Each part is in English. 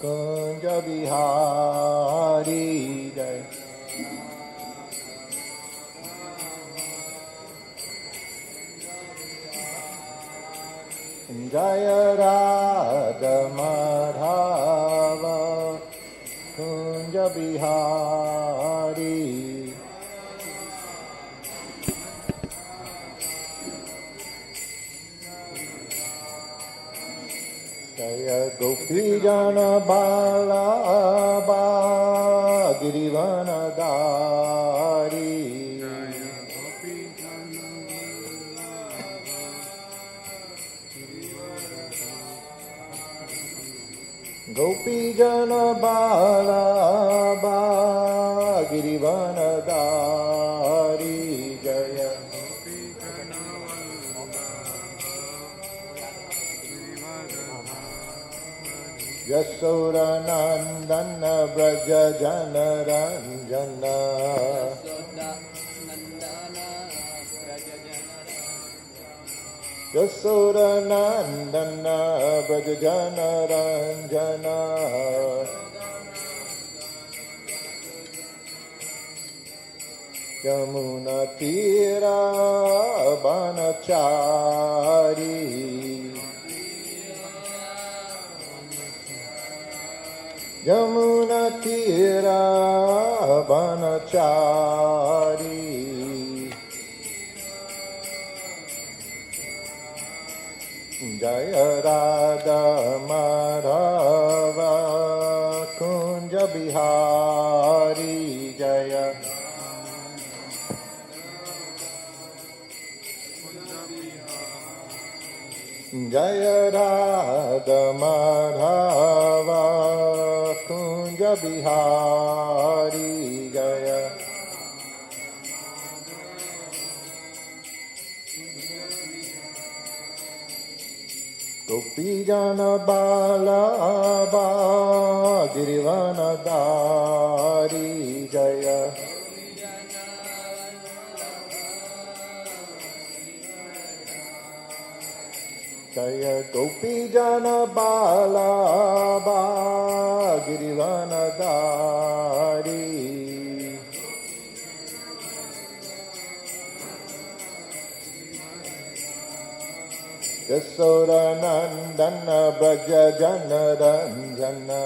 Kunja Bihari Jai. Jaya Radha Madhava Kunja Bihari. Jaya Gopi Jana Bala Girivana Dari. Gopi Jana Bala Girivana Dari. Jaya Yasoda Nandana Braja Jana Ranjana. Yasoda Nandana Braja Jana Ranjana. Yamuna Tira Banachari. Yamuna Tira Banachari. Jaya Radha Madhava Kunja Bihari Jaya. Jaya Radha Madhava Kunja Bihari Jaya. Gopi Jana Bala Girivana Dari Jaya. Jaya Gopi Jana Bala Girivana Dari. Yasoda Nandana Braja Jana Ranjana.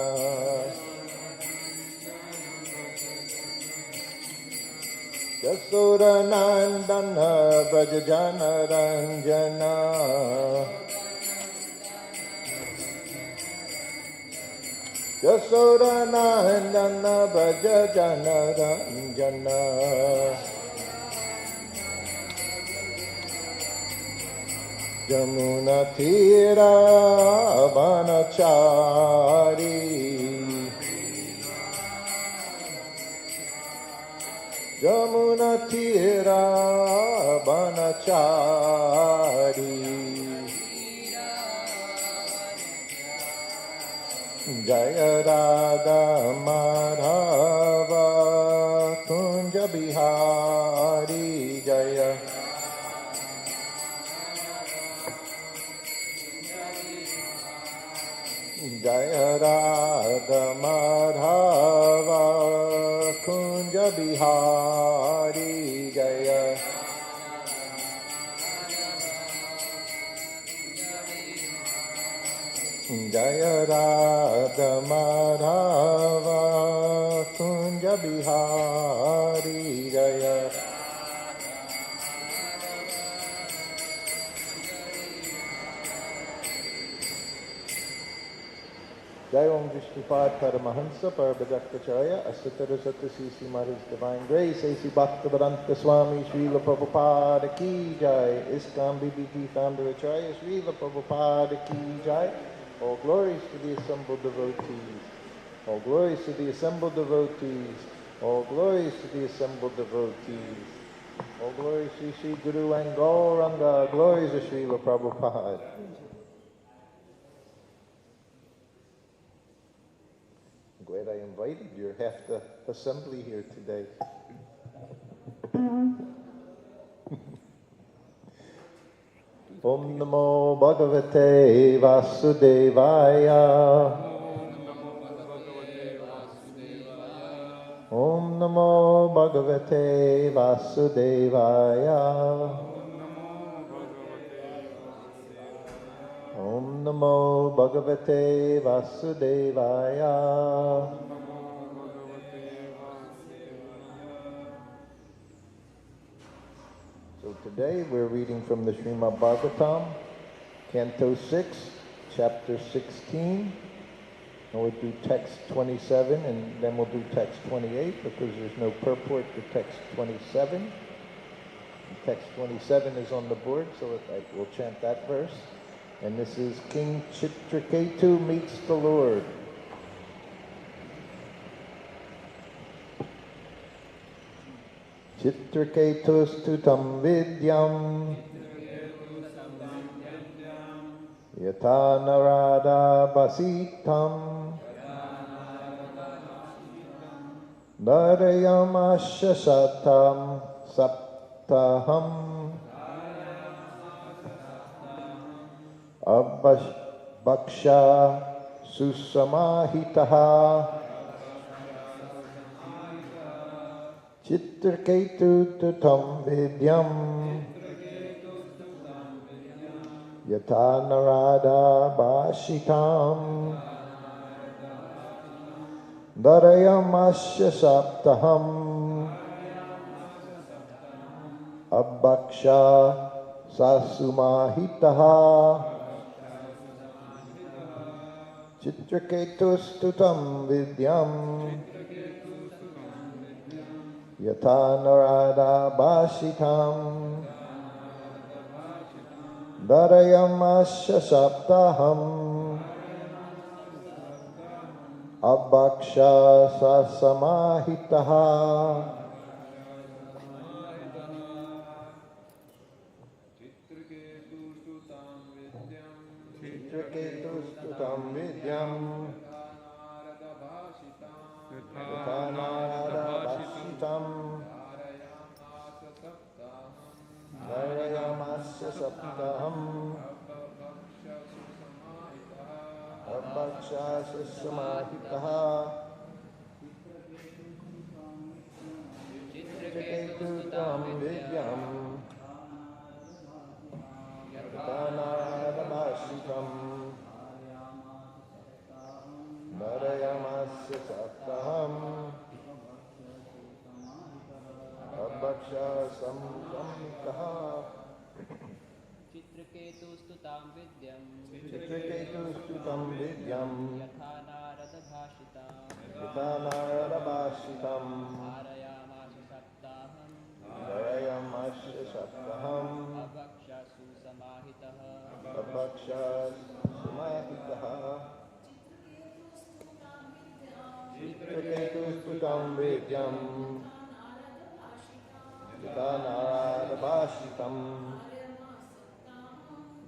Yasoda Nandana Braja Jana Ranjana. Yasoda Nandana Braja Jana Ranjana. Yamuna Tira Banachari. Yamuna Tira Banachari. Jaya Radha Madhava Kunja Bihari Jaya. Jaya Radha Madhava Kunja Bihari Jaya. Jaya Radha Madhava Kunja Bihari Jaya. Jai Om Vishnupad Paramahansa Parabhadaktacharya Asatara Satasisi Maharaj Divine Grace A.C. Bhaktivedanta Swami Srila Prabhupada Ki Jai ISKCON BBT Founder Acharya Srila Prabhupada Ki Jai. All glories to the assembled devotees. All glories to the assembled devotees. All glories to the assembled devotees. All glories to Sri Guru and Gauranga. Glories to Srila Prabhupada. Glad I invited your half the assembly here today. Om Namo Bhagavate Vasudevaya. Bhagavate Vasudevaya. Om Namo Bhagavate Vasudevaya. So today we're reading from the Srimad Bhagavatam, Canto 6, Chapter 16. And we'll do text 27 and then we'll do text 28 because there's no purport to text 27. And text 27 is on the board, so we'll chant that verse. And this is King Chitraketu meets the Lord. Chitraketustu tam vidyam yata narada basitam narayamasya satam saptaham Abhaksha susamahitaha Chitraketu tutam vidyam Yata narada bashitam Darayamasya saptaham Abhaksha sasumahitaha Chitraketustutam vidyam Yata narada bashitam Darayamasya saptaham Abhaksha sasamahitaha. Chitraketustutam vidyam Yata narada bashitam Darayamasya saptaham Abhaksha sasamahitaha Chitraketustutam vidyam Yata narada bashitam Narayamasya saptaham Abhaksha samkamikaha Chitraketustutam vidyam Yatha narada bhashitam Narayamasya saptaham Abhaksha susamahitaha Abhaksha samahitaha Chitraketustutam vidyam Yatha narada bhashitam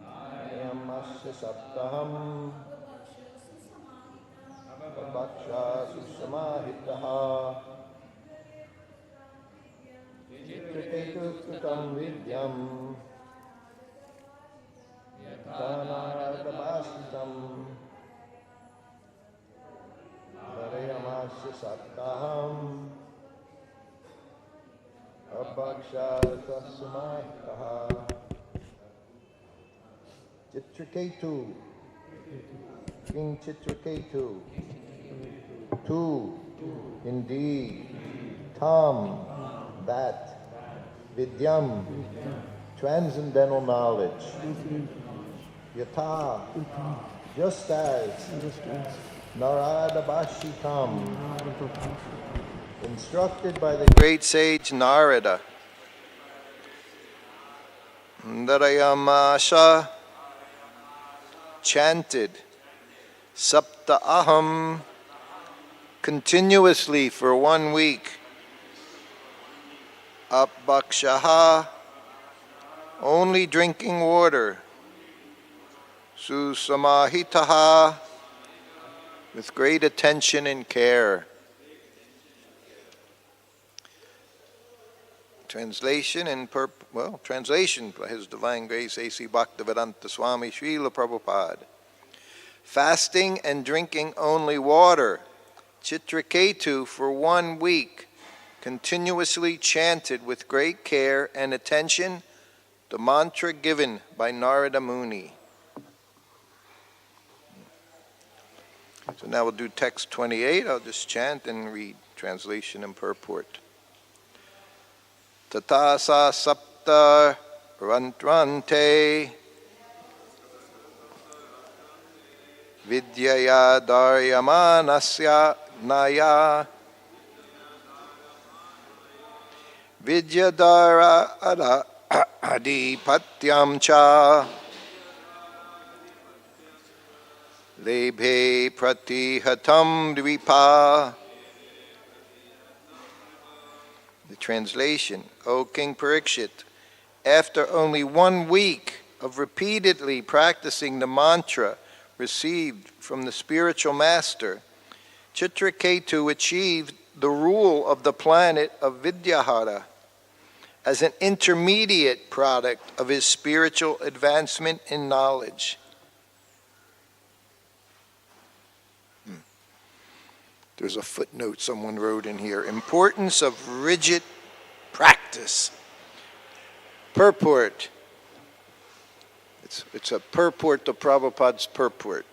Narayamasya saptaham Abhaksha susamahitaha Chitraketustutam vidyam Yatha narada bhashitam Narayamasya saptaham Abhaksha sasamahitaha. Chitraketu, King Chitraketu, two, indeed, tam, that, vidyam, transcendental knowledge, yata, just as, narada bashitam, instructed by the great sage Narada, Narayamasha chanted Sapta Aham continuously for 1 week. Abhakshaha, only drinking water. Susamahitaha, with great attention and care. Translation and translation by His Divine Grace A.C. Bhaktivedanta Swami Srila Prabhupada. Fasting and drinking only water, Chitraketu, for 1 week, continuously chanted with great care and attention the mantra given by Narada Muni. So now we'll do text 28. I'll just chant and read translation and purport. Tatasa sapta rantrante vidyaya daryamanasya naya vidyadara adipatyam cha lebhe pratihatam dvipa. The translation, O King Parikshit, after only 1 week of repeatedly practicing the mantra received from the spiritual master, Chitraketu achieved the rule of the planet of Vidyahara as an intermediate product of his spiritual advancement in knowledge. There's a footnote someone wrote in here. Importance of rigid practice. Purport. It's a purport to Prabhupada's purport.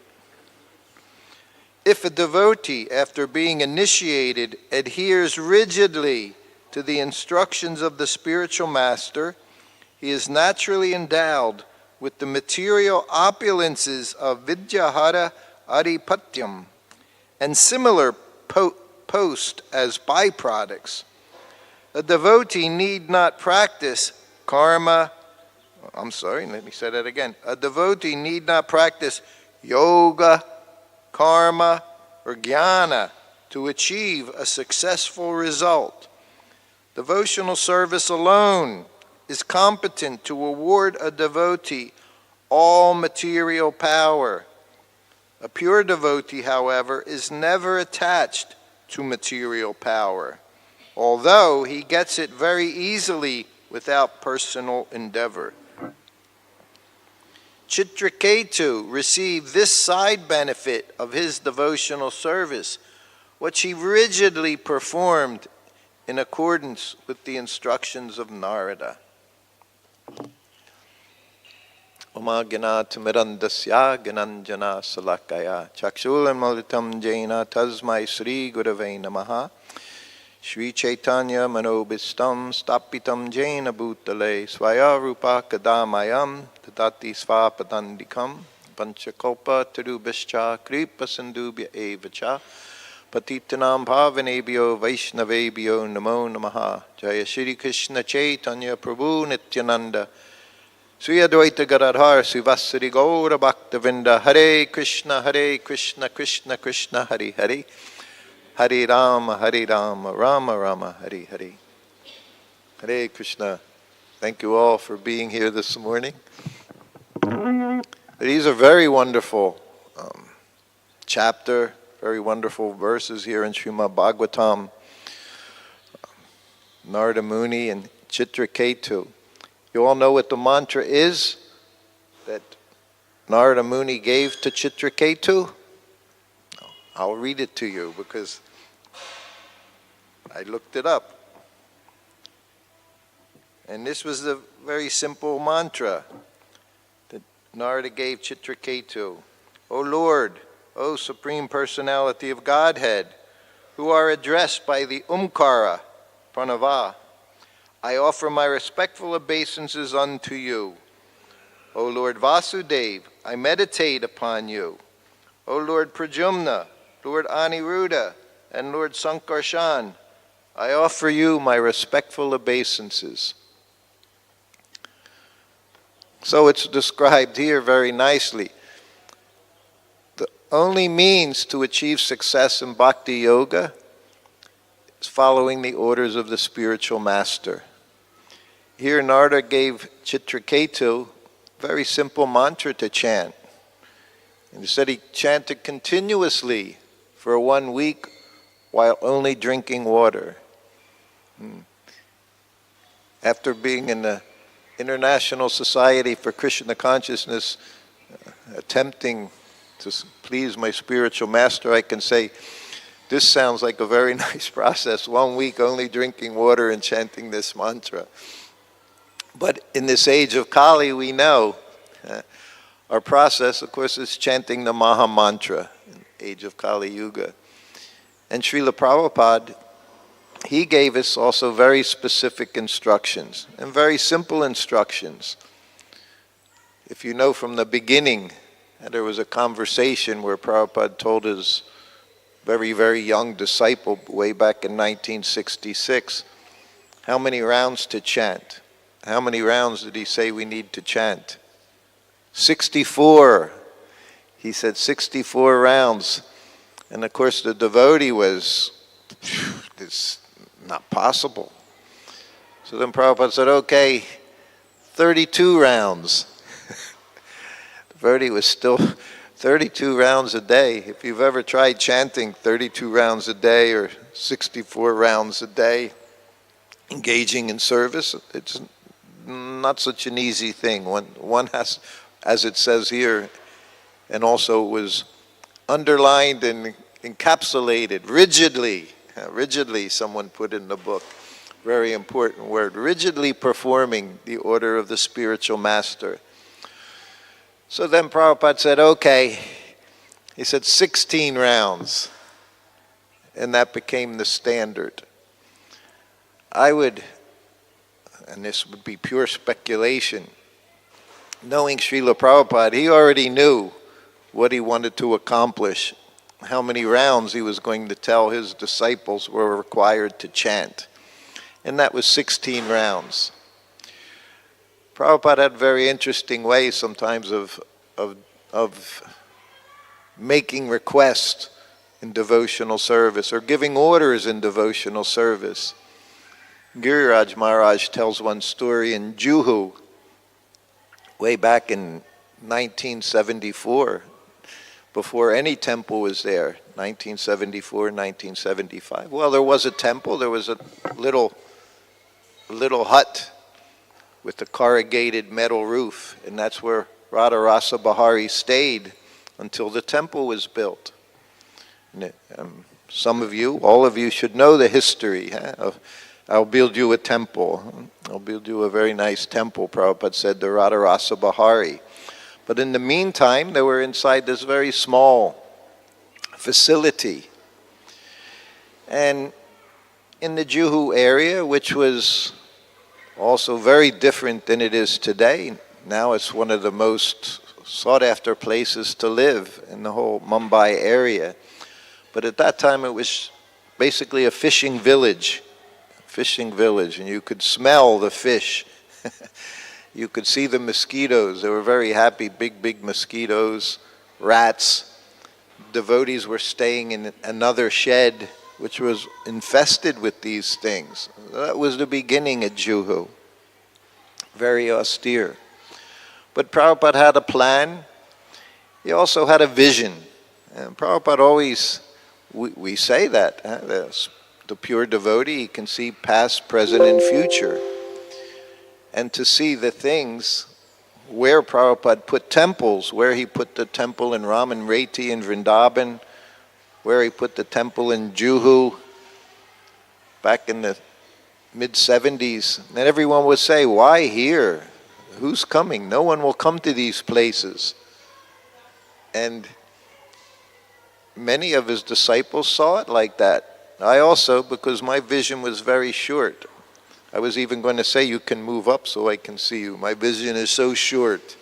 If a devotee, after being initiated, adheres rigidly to the instructions of the spiritual master, he is naturally endowed with the material opulences of Vidyahara Adipatyam and similar post as byproducts. A devotee need not practice karma. Let me say that again. A devotee need not practice yoga, karma, or jnana to achieve a successful result. Devotional service alone is competent to award a devotee all material power. A pure devotee, however, is never attached to material power, although he gets it very easily without personal endeavor. Chitraketu received this side benefit of his devotional service, which he rigidly performed in accordance with the instructions of Narada. Oma Ganatimirandasya Gananjana Salakaya Chakshulamalitam Jaina Tasmai Sri Gurave Namaha Shri Chaitanya Manobistam Stapitam Jaina Bhutale Swaya Rupa Kadamayam Tadati Svapatandikam Panchakopa Tirubhischa Kripa Sindubhya Evacha Patitanam Bhavanebhyo Vaishnavebhyo Namo Namaha Jaya Shri Krishna Chaitanya Prabhu Nityananda Sri Advaita Gadadhar Sivasari Gaura Bhaktavinda Hare Krishna Krishna Krishna Hare Hare Hare Rama Rama Rama Hare Hare. Hare Krishna. Thank you all for being here this morning. These are very wonderful chapter, very wonderful verses here in Srimad Bhagavatam. Narada Muni and Chitraketu. You all know what the mantra is that Narada Muni gave to Chitraketu? I'll read it to you because I looked it up. And this was the very simple mantra that Narada gave Chitraketu. O Lord, O Supreme Personality of Godhead, who are addressed by the Umkara, Pranava, I offer my respectful obeisances unto you. O Lord Vasudev, I meditate upon you. O Lord Pradyumna, Lord Aniruddha, and Lord Sankarshan, I offer you my respectful obeisances. So it's described here very nicely. The only means to achieve success in bhakti yoga is following the orders of the spiritual master. Here Narada gave Chitraketu a very simple mantra to chant. And he said he chanted continuously for 1 week while only drinking water. After being in the International Society for Krishna Consciousness, attempting to please my spiritual master, I can say this sounds like a very nice process. 1 week only drinking water and chanting this mantra. But in this age of Kali, we know our process, of course, is chanting the Maha Mantra in the age of Kali Yuga. And Srila Prabhupada, he gave us also very specific instructions and very simple instructions. If you know from the beginning, there was a conversation where Prabhupada told his very, very young disciple way back in 1966 how many rounds to chant. How many rounds did he say we need to chant? 64. He said 64 rounds. And of course the devotee was, it's not possible. So then Prabhupada said, okay, 32 rounds. The devotee was still 32 rounds a day. If you've ever tried chanting 32 rounds a day or 64 rounds a day, engaging in service, it's not such an easy thing. One has, as it says here, and also was underlined and encapsulated rigidly, someone put in the book, very important word, rigidly performing the order of the spiritual master. So then Prabhupada said, okay, he said 16 rounds, and that became the standard. I would, and this would be pure speculation, knowing Srila Prabhupada, he already knew what he wanted to accomplish, how many rounds he was going to tell his disciples were required to chant. And that was 16 rounds. Prabhupada had very interesting ways sometimes of making requests in devotional service or giving orders in devotional service. Giriraj Maharaj tells one story in Juhu, way back in 1974, before any temple was there, 1974, 1975. Well, there was a temple, there was a little hut with a corrugated metal roof, and that's where Radharasa Bahari stayed until the temple was built. And some of you, all of you should know the history of I'll build you a temple. I'll build you a very nice temple, Prabhupada said to Radharasa Bahari. But in the meantime, they were inside this very small facility. And in the Juhu area, which was also very different than it is today, now it's one of the most sought-after places to live in the whole Mumbai area. But at that time, it was basically a fishing village, and you could smell the fish. You could see the mosquitoes. They were very happy, big mosquitoes, rats. Devotees were staying in another shed, which was infested with these things. That was the beginning at Juhu. Very austere. But Prabhupada had a plan. He also had a vision. And Prabhupada always, we say that, the pure devotee, he can see past, present, and future. And to see the things where Prabhupada put temples, where he put the temple in Raman Reti in Vrindavan, where he put the temple in Juhu back in the mid-70s. And everyone would say, why here? Who's coming? No one will come to these places. And many of his disciples saw it like that. I also, because my vision was very short. I was even going to say, you can move up so I can see you. My vision is so short.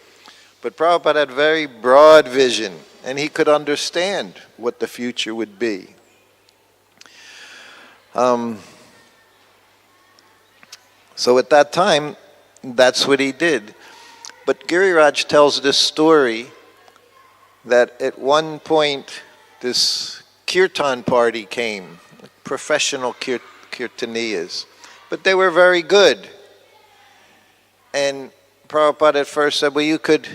But Prabhupada had very broad vision, and he could understand what the future would be. So at that time, that's what he did. But Giriraj tells this story that at one point, this kirtan party came, professional kirtaniyas. But they were very good. And Prabhupada at first said, well, you could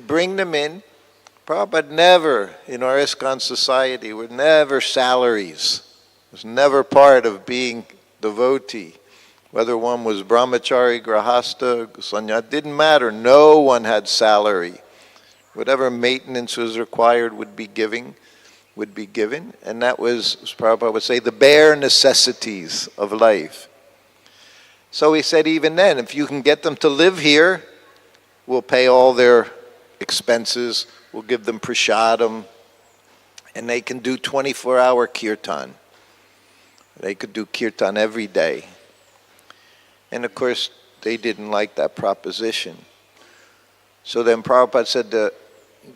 bring them in. Prabhupada never, in our ISKCON society, were never salaries. It was never part of being devotee. Whether one was brahmachari, grahasta, sannyas, didn't matter. No one had salary. Whatever maintenance was required would be given. would be given, and that was, as Prabhupada would say, the bare necessities of life. So he said, even then, if you can get them to live here, we'll pay all their expenses, we'll give them prasadam, and they can do 24-hour kirtan. They could do kirtan every day. And of course, they didn't like that proposition. So then Prabhupada said to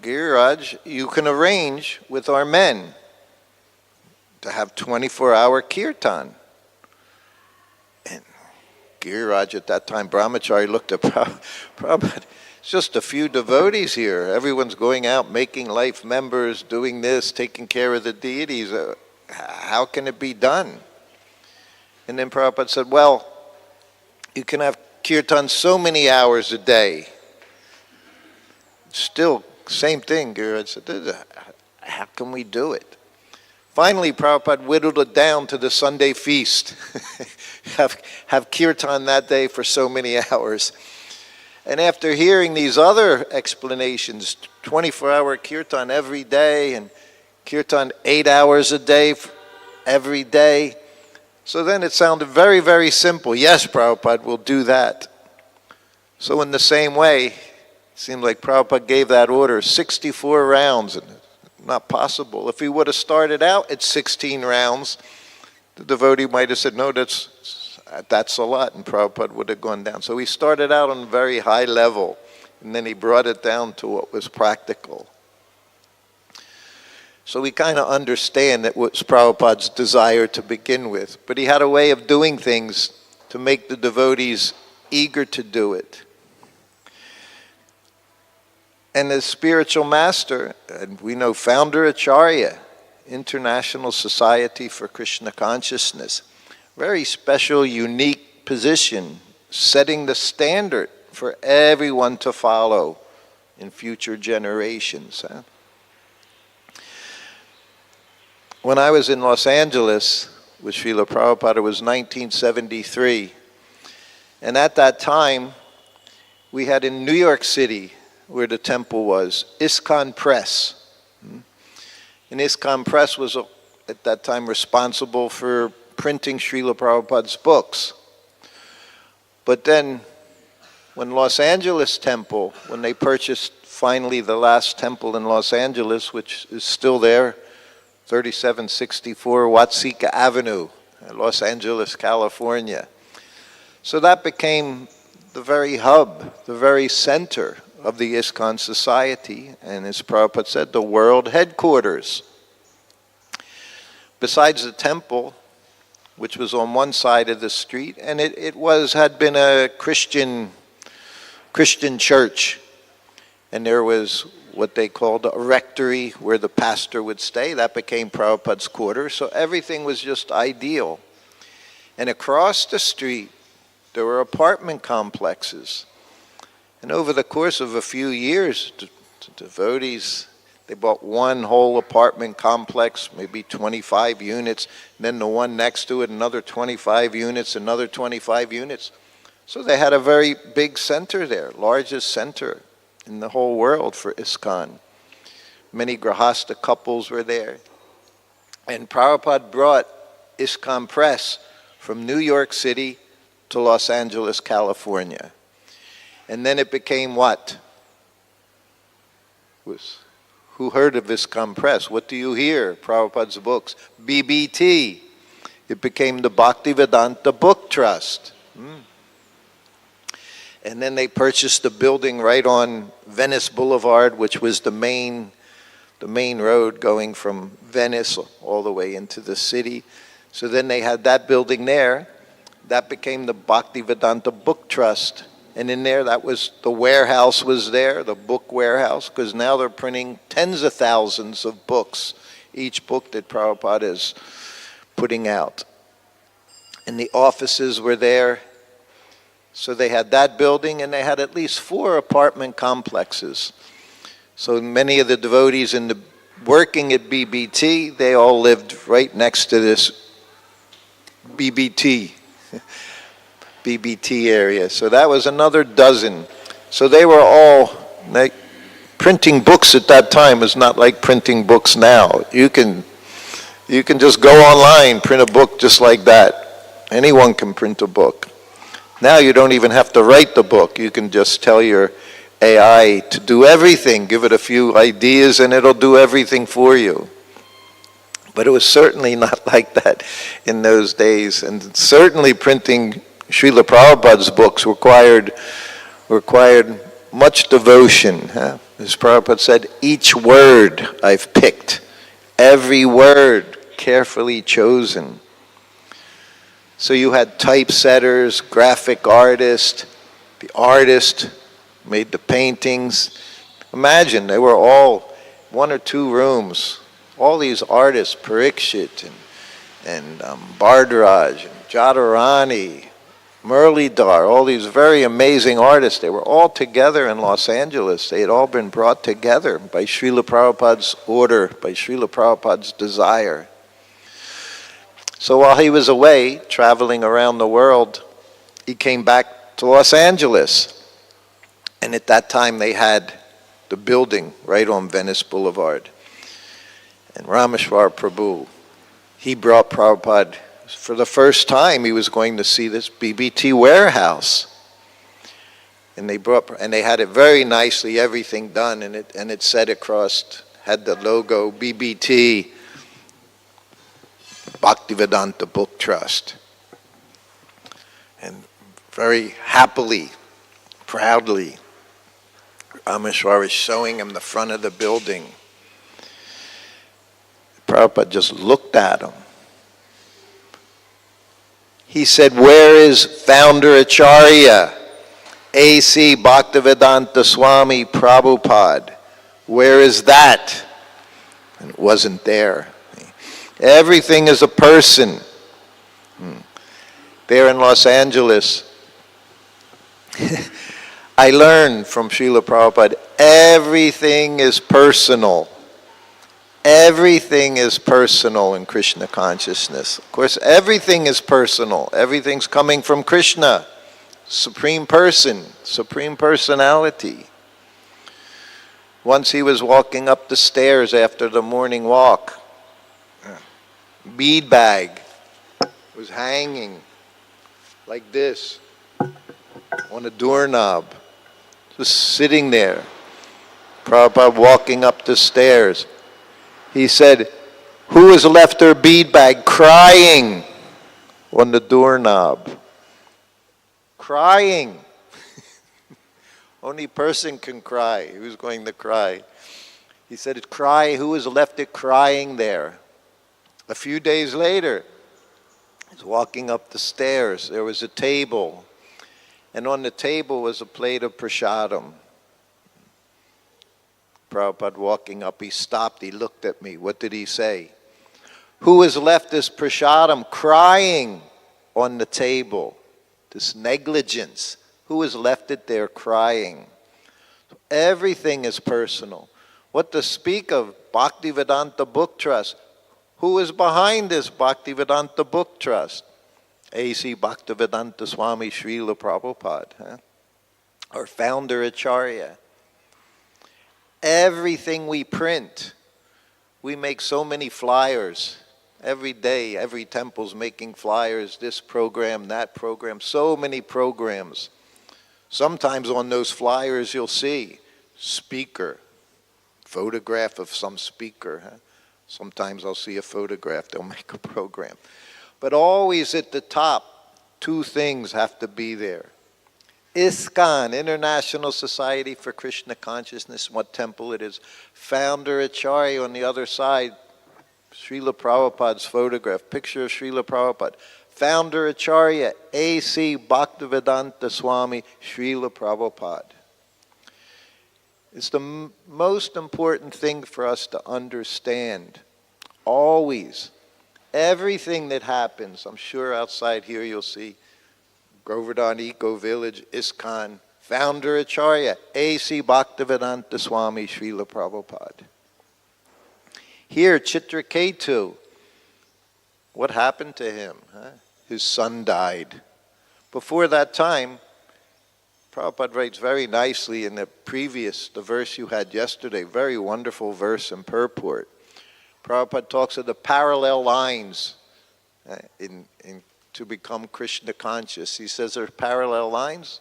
Giriraj, you can arrange with our men to have 24-hour kirtan. And Giriraj at that time, Brahmachari, looked at Prabhupada. It's just a few devotees here. Everyone's going out, making life members, doing this, taking care of the deities. How can it be done? And then Prabhupada said, well, you can have kirtan so many hours a day. Still, same thing, Giriraj said, how can we do it? Finally, Prabhupada whittled it down to the Sunday feast. have kirtan that day for so many hours. And after hearing these other explanations, 24-hour kirtan every day, and kirtan 8 hours a day every day, so then it sounded very, very simple. Yes, Prabhupada will do that. So in the same way, it seemed like Prabhupada gave that order, 64 rounds, and not possible. If he would have started out at 16 rounds, the devotee might have said, no, that's a lot, and Prabhupada would have gone down. So he started out on a very high level, and then he brought it down to what was practical. So we kind of understand that was Prabhupada's desire to begin with, but he had a way of doing things to make the devotees eager to do it. And as spiritual master, and we know founder Acharya, International Society for Krishna Consciousness, very special, unique position, setting the standard for everyone to follow in future generations. When I was in Los Angeles with Srila Prabhupada, it was 1973. And at that time, we had in New York City, where the temple was, ISKCON Press. And ISKCON Press was, at that time, responsible for printing Srila Prabhupada's books. But then, when Los Angeles Temple, when they purchased finally the last temple in Los Angeles, which is still there, 3764 Watsika Avenue, Los Angeles, California. So that became the very hub, the very center of the ISKCON Society, and as Prabhupada said, the world headquarters. Besides the temple, which was on one side of the street, and it had been a Christian church, and there was what they called a rectory where the pastor would stay. That became Prabhupada's quarters, so everything was just ideal. And across the street, there were apartment complexes. And over the course of a few years, the devotees, they bought one whole apartment complex, maybe 25 units, and then the one next to it, another 25 units, another 25 units. So they had a very big center there, largest center in the whole world for ISKCON. Many Grahasta couples were there. And Prabhupada brought ISKCON Press from New York City to Los Angeles, California. And then it became what? Who heard of ISKCON Press? What do you hear? Prabhupada's books. BBT. It became the Bhaktivedanta Book Trust. And then they purchased a building right on Venice Boulevard, which was the main road going from Venice all the way into the city. So then they had that building there. That became the Bhaktivedanta Book Trust. And in there, that was, the warehouse was there, the book warehouse, because now they're printing tens of thousands of books, each book that Prabhupada is putting out. And the offices were there. So they had that building, and they had at least 4 apartment complexes. So many of the devotees working at BBT, they all lived right next to this BBT area. So that was another dozen. So they were all, printing books at that time was not like printing books now. You can just go online, print a book just like that. Anyone can print a book. Now you don't even have to write the book. You can just tell your AI to do everything. Give it a few ideas and it'll do everything for you. But it was certainly not like that in those days. And certainly printing Srila Prabhupada's books required much devotion. As Prabhupada said, each word I've picked, every word carefully chosen. So you had typesetters, graphic artists, the artist made the paintings. Imagine, they were all 1 or 2 rooms. All these artists, Parikshit and Bhardaraj and Jadharani, Muralidhar, all these very amazing artists, they were all together in Los Angeles. They had all been brought together by Srila Prabhupada's order, by Srila Prabhupada's desire. So while he was away, traveling around the world, he came back to Los Angeles. And at that time they had the building right on Venice Boulevard. And Rameshwar Prabhu, he brought Prabhupada, for the first time he was going to see this BBT warehouse. And they had it very nicely, everything done, and it said across, had the logo BBT, Bhaktivedanta Book Trust. And very happily, proudly, Rameshwar is showing him the front of the building. Prabhupada just looked at him. He said, "Where is founder Acharya, A.C. Bhaktivedanta Swami Prabhupada? Where is that?" And it wasn't there. Everything is a person. There in Los Angeles, I learned from Srila Prabhupada, everything is personal. Everything is personal in Krishna consciousness. Of course, everything is personal. Everything's coming from Krishna, Supreme Person, Supreme Personality. Once he was walking up the stairs after the morning walk. Bead bag was hanging like this on a doorknob, just sitting there. Prabhupada walking up the stairs. He said, "Who has left their bead bag crying on the doorknob?" Crying. Only person can cry. Who's going to cry? He said, "Cry. Who has left it crying there?" A few days later, he's walking up the stairs. There was a table, and on the table was a plate of prasadam. Prabhupada walking up, he stopped, he looked at me. What did he say? "Who has left this prasadam crying on the table?" This negligence. Who has left it there crying? Everything is personal. What to speak of Bhaktivedanta Book Trust? Who is behind this Bhaktivedanta Book Trust? A.C. Bhaktivedanta Swami Srila Prabhupada, or founder Acharya. Everything we print, we make so many flyers. Every day, every temple's making flyers, this program, that program, so many programs. Sometimes on those flyers you'll see speaker, photograph of some speaker. Sometimes I'll see a photograph, they'll make a program. But always at the top, 2 things have to be there. ISKCON, International Society for Krishna Consciousness, what temple it is. Founder Acharya on the other side, Srila Prabhupada's photograph, picture of Srila Prabhupada. Founder Acharya, A.C. Bhaktivedanta Swami Srila Prabhupada. It's the most important thing for us to understand. Always. Everything that happens, I'm sure outside here you'll see Govardhan Eco Village, ISKCON, founder Acharya, A.C. Bhaktivedanta Swami Srila Prabhupada. Here, Chitraketu, what happened to him? His son died. Before that time, Prabhupada writes very nicely in the verse you had yesterday, very wonderful verse and purport. Prabhupada talks of the parallel lines to become Krishna conscious. He says there are parallel lines.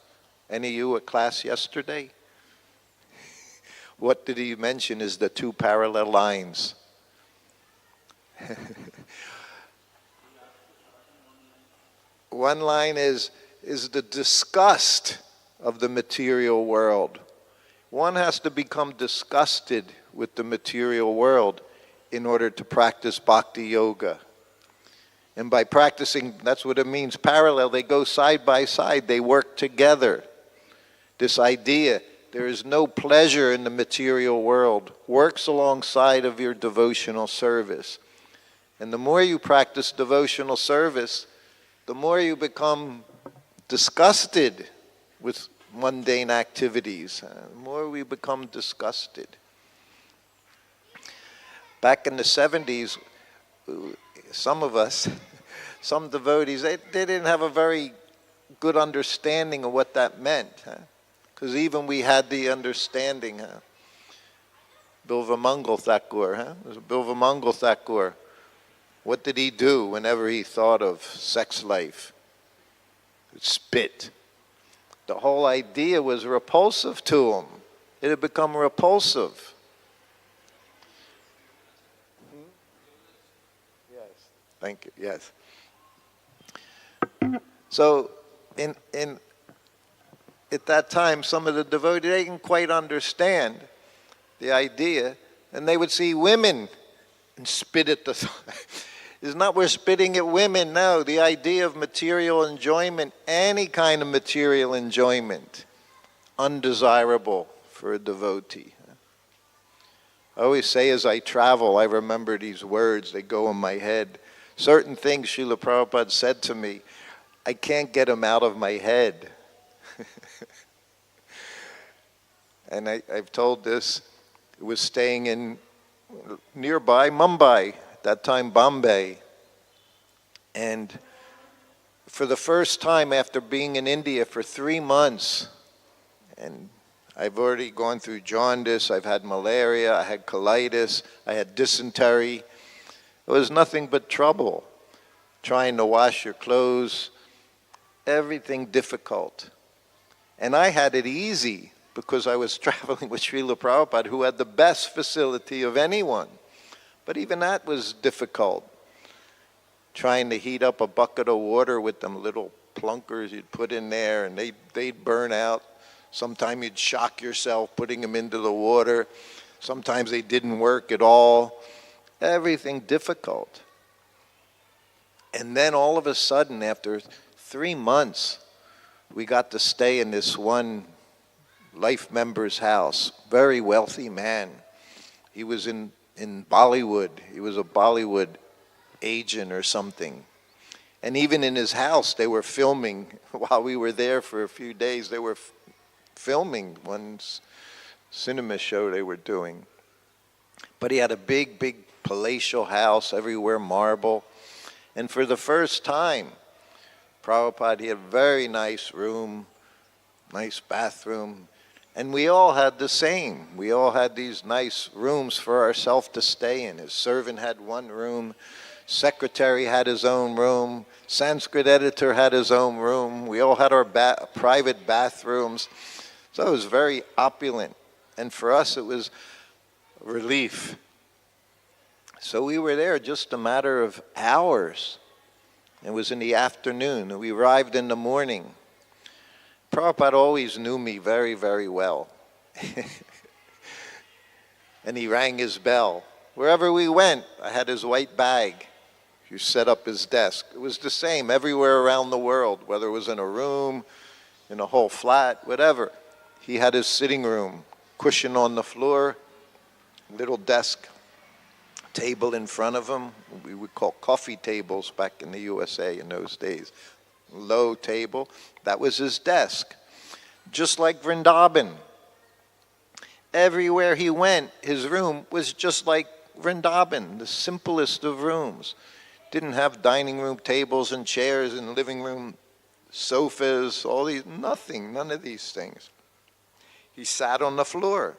Any of you at class yesterday? What did he mention is the two parallel lines? One line is the disgust of the material world. One has to become disgusted with the material world in order to practice bhakti yoga. And by practicing, that's what it means, parallel, they go side by side, they work together. This idea, there is no pleasure in the material world, works alongside of your devotional service. And the more you practice devotional service, the more you become disgusted with mundane activities. The more we become disgusted. Back in the 70s, some of us, some devotees, they didn't have a very good understanding of what that meant. Because even we had the understanding. Bilvamangal Thakur, Bilvamangal Thakur, what did he do whenever he thought of sex life? Spit. The whole idea was repulsive to him. It had become repulsive. Yes. Thank you. Yes. So, at that time, some of the devotees, they didn't quite understand the idea, and they would see women and spit at the... It's not we're spitting at women, no. The idea of material enjoyment, any kind of material enjoyment, undesirable for a devotee. I always say as I travel, I remember these words, they go in my head. Certain things Srila Prabhupada said to me, I can't get them out of my head. And I've told this, it was staying in nearby Mumbai, at that time Bombay. And for the first time after being in India for 3 months, and I've already gone through jaundice, I've had malaria, I had colitis, I had dysentery. It was nothing but trouble. Trying to wash your clothes, everything difficult. And I had it easy because I was traveling with Srila Prabhupada, who had the best facility of anyone. But even that was difficult. Trying to heat up a bucket of water with them little plunkers you'd put in there, and they'd burn out. Sometimes you'd shock yourself putting them into the water. Sometimes they didn't work at all. Everything difficult. And then all of a sudden, after 3 months, we got to stay in this one life member's house. Very wealthy man. He was in Bollywood. He was a Bollywood agent or something. And even in his house, they were filming. While we were there for a few days, they were filming one cinema show they were doing. But he had a big, big palatial house, everywhere marble. And for the first time, Prabhupada, he had a very nice room, nice bathroom. And we all had the same. We all had these nice rooms for ourselves to stay in. His servant had one room. Secretary had his own room. Sanskrit editor had his own room. We all had our private bathrooms. So it was very opulent. And for us, it was relief. So we were there just a matter of hours. It was in the afternoon. We arrived in the morning. Prabhupada always knew me very, very well. And he rang his bell. Wherever we went, I had his white bag. He set up his desk. It was the same everywhere around the world, whether it was in a room, in a whole flat, whatever. He had his sitting room, cushion on the floor, little desk, table in front of him. We would call coffee tables back in the USA in those days. Low table. That was his desk. Just like Vrindavan. Everywhere he went, his room was just like Vrindavan, the simplest of rooms. Didn't have dining room tables and chairs in the living room. sofas, all these, nothing, none of these things. He sat on the floor,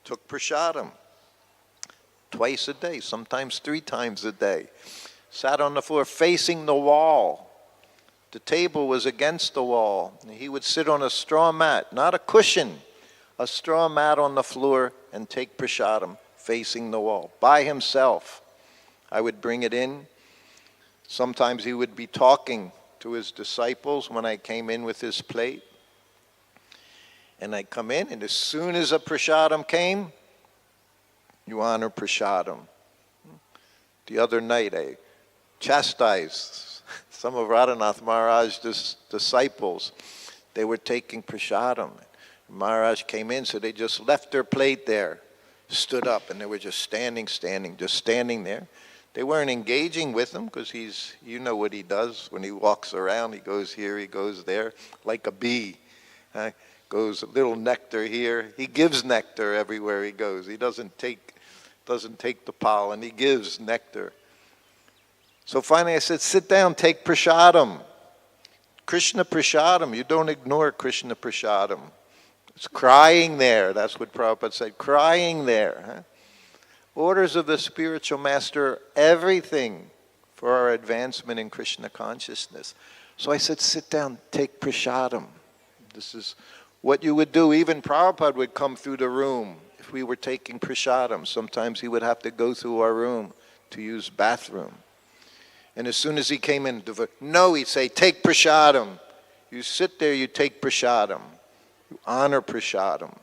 took prasadam twice a day, sometimes 3 times a day. Sat on the floor facing the wall. The table was against the wall. He would sit on a straw mat, not a cushion, a straw mat on the floor and take prasadam facing the wall by himself. I would bring it in. Sometimes he would be talking to his disciples when I came in with his plate. And I'd come in, and as soon as a prasadam came, you honor prasadam. The other night, I chastised some of Radhanath Maharaj's disciples. They were taking prasadam. Maharaj came in, so they just left their plate there, stood up, and they were just standing there. They weren't engaging with him because you know what he does when he walks around. He goes here, he goes there, like a bee. Goes a little nectar here. He gives nectar everywhere he goes. He doesn't take the pollen. He gives nectar. So finally I said, sit down, take prasadam. Krishna prasadam. You don't ignore Krishna prasadam. It's crying there. That's what Prabhupada said, crying there. Orders of the spiritual master are everything for our advancement in Krishna consciousness. So I said, sit down, take prasadam. This is what you would do. Even Prabhupada would come through the room if we were taking prasadam. Sometimes he would have to go through our room to use bathroom. And as soon as he came in, no, he'd say, take prasadam. You sit there, you take prasadam. You honor prasadam.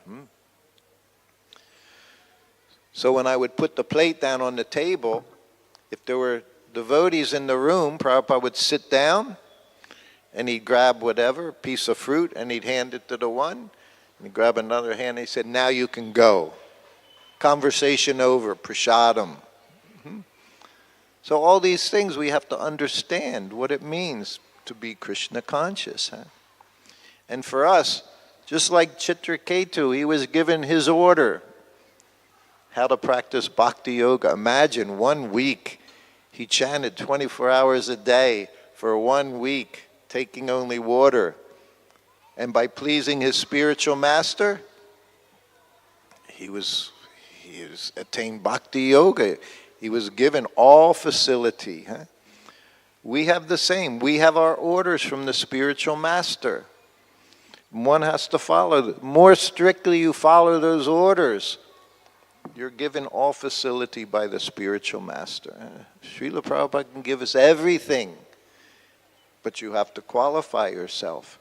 So when I would put the plate down on the table, if there were devotees in the room, Prabhupada would sit down, and he'd grab whatever, piece of fruit, and he'd hand it to the one. And he'd grab another hand, and he said, now you can go. Conversation over, prasadam. So all these things we have to understand what it means to be Krishna conscious. And for us, just like Chitraketu, he was given his order how to practice bhakti yoga. Imagine 1 week, he chanted 24 hours a day for 1 week, taking only water. And by pleasing his spiritual master, he attained bhakti yoga. He was given all facility. We have the same. We have our orders from the spiritual master. One has to follow. The more strictly you follow those orders, you're given all facility by the spiritual master. Srila Prabhupada can give us everything, but you have to qualify yourself.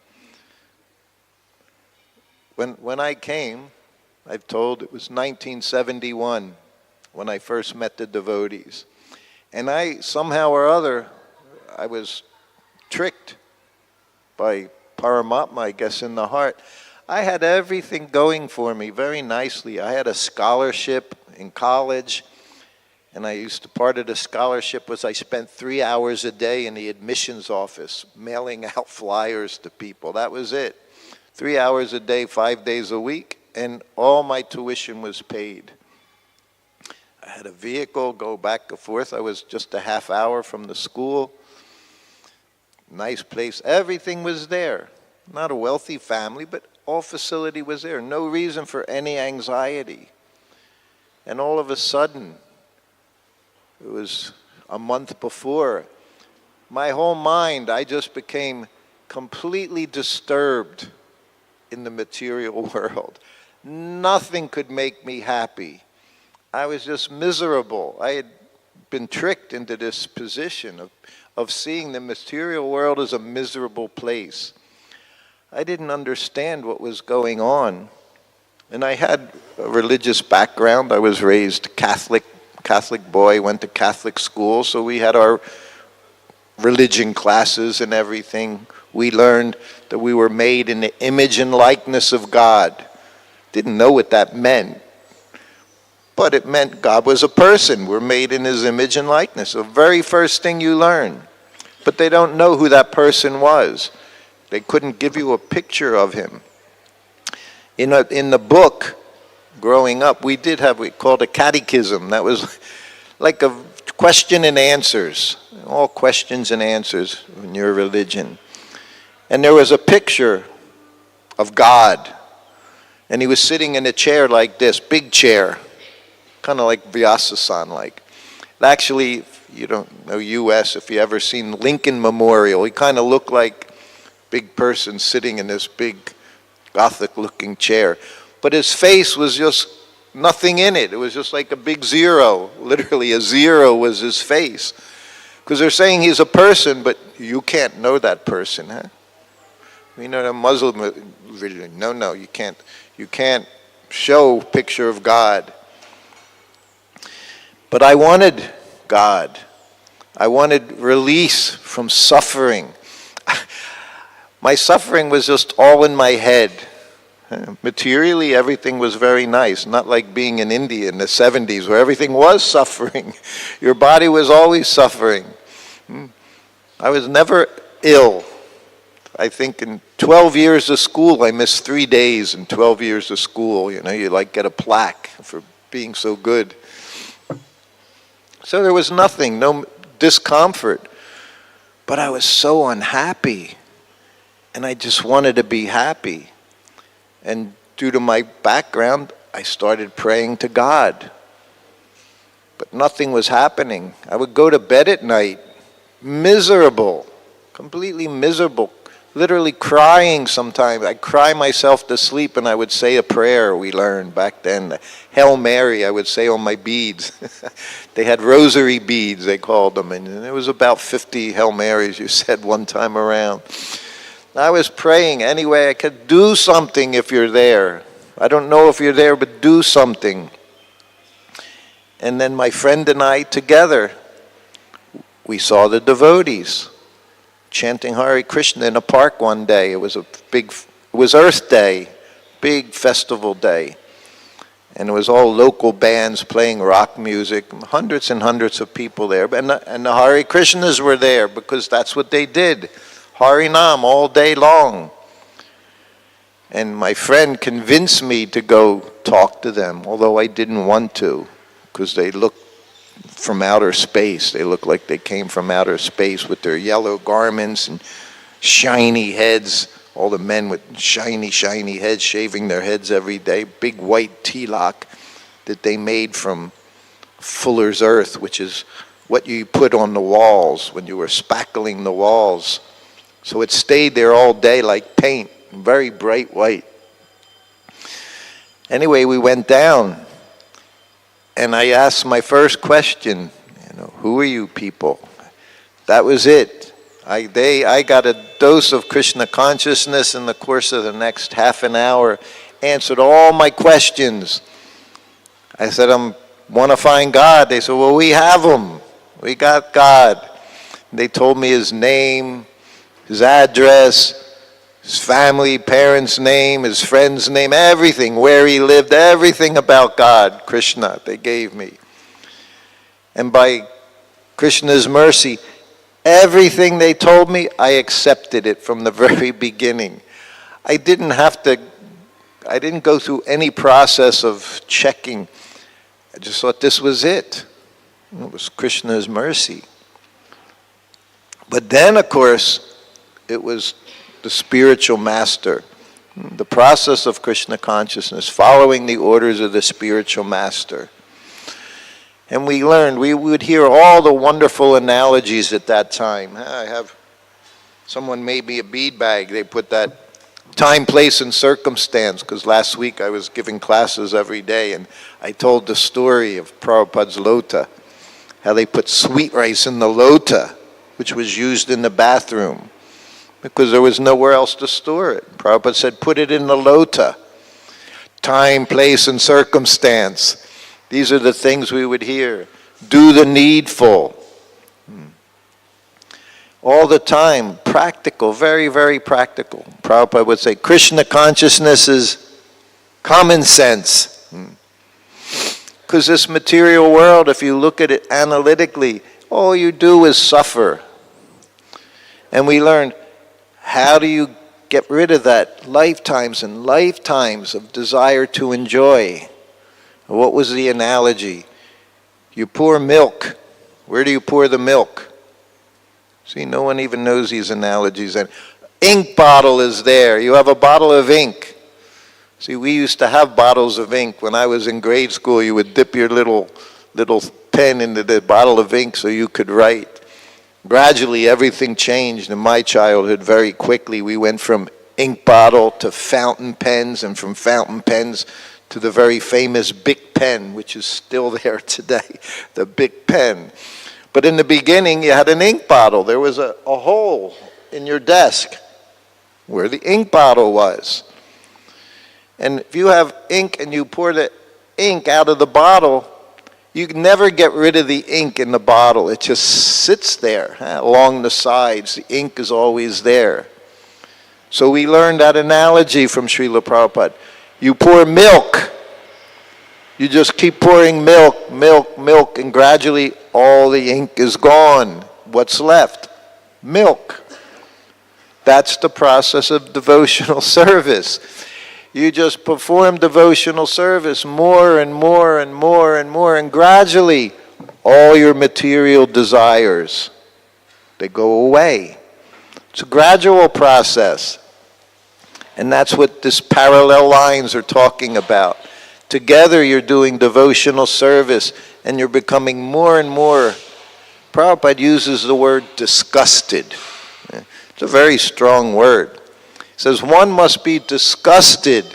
When I came, I've told, it was 1971 when I first met the devotees. And I, somehow or other, I was tricked by Paramatma, I guess, in the heart. I had everything going for me very nicely. I had a scholarship in college, and part of the scholarship was I spent 3 hours a day in the admissions office mailing out flyers to people. That was it. 3 hours a day, 5 days a week, and all my tuition was paid. I had a vehicle, go back and forth. I was just a half hour from the school. Nice place. Everything was there. Not a wealthy family, but all facility was there. No reason for any anxiety. And all of a sudden, it was a month before, my whole mind, I just became completely disturbed in the material world. Nothing could make me happy. I was just miserable. I had been tricked into this position of seeing the material world as a miserable place. I didn't understand what was going on. And I had a religious background. I was raised Catholic boy, went to Catholic school, so we had our religion classes and everything. We learned that we were made in the image and likeness of God. Didn't know what that meant. But it meant God was a person. We're made in his image and likeness. The very first thing you learn. But they don't know who that person was. They couldn't give you a picture of him. In the book, growing up, we called a catechism. That was like a question and answers. All questions and answers in your religion. And there was a picture of God. And he was sitting in a chair like this, big chair, kind of like Vyasa-san like. Actually, you don't know US, if you ever seen Lincoln Memorial, he kind of looked like a big person sitting in this big Gothic-looking chair. But his face was just nothing in it. It was just like a big zero. Literally, a zero was his face. Because they're saying he's a person, but you can't know that person, huh? You know, the Muslim religion, no, you can't show picture of God. But I wanted God. I wanted release from suffering. My suffering was just all in my head. Materially, everything was very nice, not like being in India in the 70s where everything was suffering. Your body was always suffering. I was never ill. I think in 12 years of school, I missed 3 days in 12 years of school. You know, you like get a plaque for being so good. So there was nothing, no discomfort. But I was so unhappy. And I just wanted to be happy. And due to my background, I started praying to God. But nothing was happening. I would go to bed at night, miserable, completely miserable, literally crying sometimes. I'd cry myself to sleep and I would say a prayer we learned back then. The Hail Mary, I would say on my beads. They had rosary beads, they called them. And it was about 50 Hail Marys you said one time around. I was praying anyway I could. Do something if you're there. I don't know if you're there, but do something. And then my friend and I together, we saw the devotees chanting Hare Krishna in a park one day. It was Earth Day, big festival day. And it was all local bands playing rock music, hundreds and hundreds of people there. And the Hare Krishnas were there because that's what they did. Harinam all day long. And my friend convinced me to go talk to them, although I didn't want to, because they looked from outer space. They looked like they came from outer space with their yellow garments and shiny heads. All the men with shiny, shiny heads, shaving their heads every day. Big white tilak that they made from fuller's earth, which is what you put on the walls when you were spackling the walls. So it stayed there all day like paint, very bright white. Anyway, we went down, and I asked my first question, who are you people? That was it. I got a dose of Krishna consciousness in the course of the next half an hour, answered all my questions. I said, I want to find God. They said, well, we have him. We got God. They told me his name, his address, his family, parents' name, his friend's name, everything, where he lived, everything about God, Krishna, they gave me. And by Krishna's mercy, everything they told me, I accepted it from the very beginning. I didn't go through any process of checking. I just thought this was it. It was Krishna's mercy. But then, of course, it was the spiritual master. The process of Krishna consciousness, following the orders of the spiritual master. And we learned, we would hear all the wonderful analogies at that time. I have, someone made me a bead bag. They put that time, place, and circumstance, because last week I was giving classes every day, and I told the story of Prabhupada's lota, how they put sweet rice in the lota, which was used in the bathroom, because there was nowhere else to store it. Prabhupada said, put it in the lota. Time, place, and circumstance. These are the things we would hear. Do the needful. All the time, practical, very, very practical. Prabhupada would say, Krishna consciousness is common sense. Because this material world, if you look at it analytically, all you do is suffer. And we learned, how do you get rid of that lifetimes and lifetimes of desire to enjoy? What was the analogy? You pour milk. Where do you pour the milk? See, no one even knows these analogies. And ink bottle is there. You have a bottle of ink. See, we used to have bottles of ink. When I was in grade school, you would dip your little pen into the bottle of ink so you could write. Gradually, everything changed in my childhood very quickly. We went from ink bottle to fountain pens, and from fountain pens to the very famous Bic pen, which is still there today, the Bic pen. But in the beginning, you had an ink bottle. There was a hole in your desk where the ink bottle was. And if you have ink and you pour the ink out of the bottle, you can never get rid of the ink in the bottle. It just sits there along the sides. The ink is always there. So we learned that analogy from Srila Prabhupada. You pour milk. You just keep pouring milk, milk, milk, and gradually all the ink is gone. What's left? Milk. That's the process of devotional service. You just perform devotional service more and more and more and more, and gradually all your material desires, they go away. It's a gradual process. And that's what this parallel lines are talking about. Together you're doing devotional service and you're becoming more and more, Prabhupada uses the word disgusted. It's a very strong word. It says one must be disgusted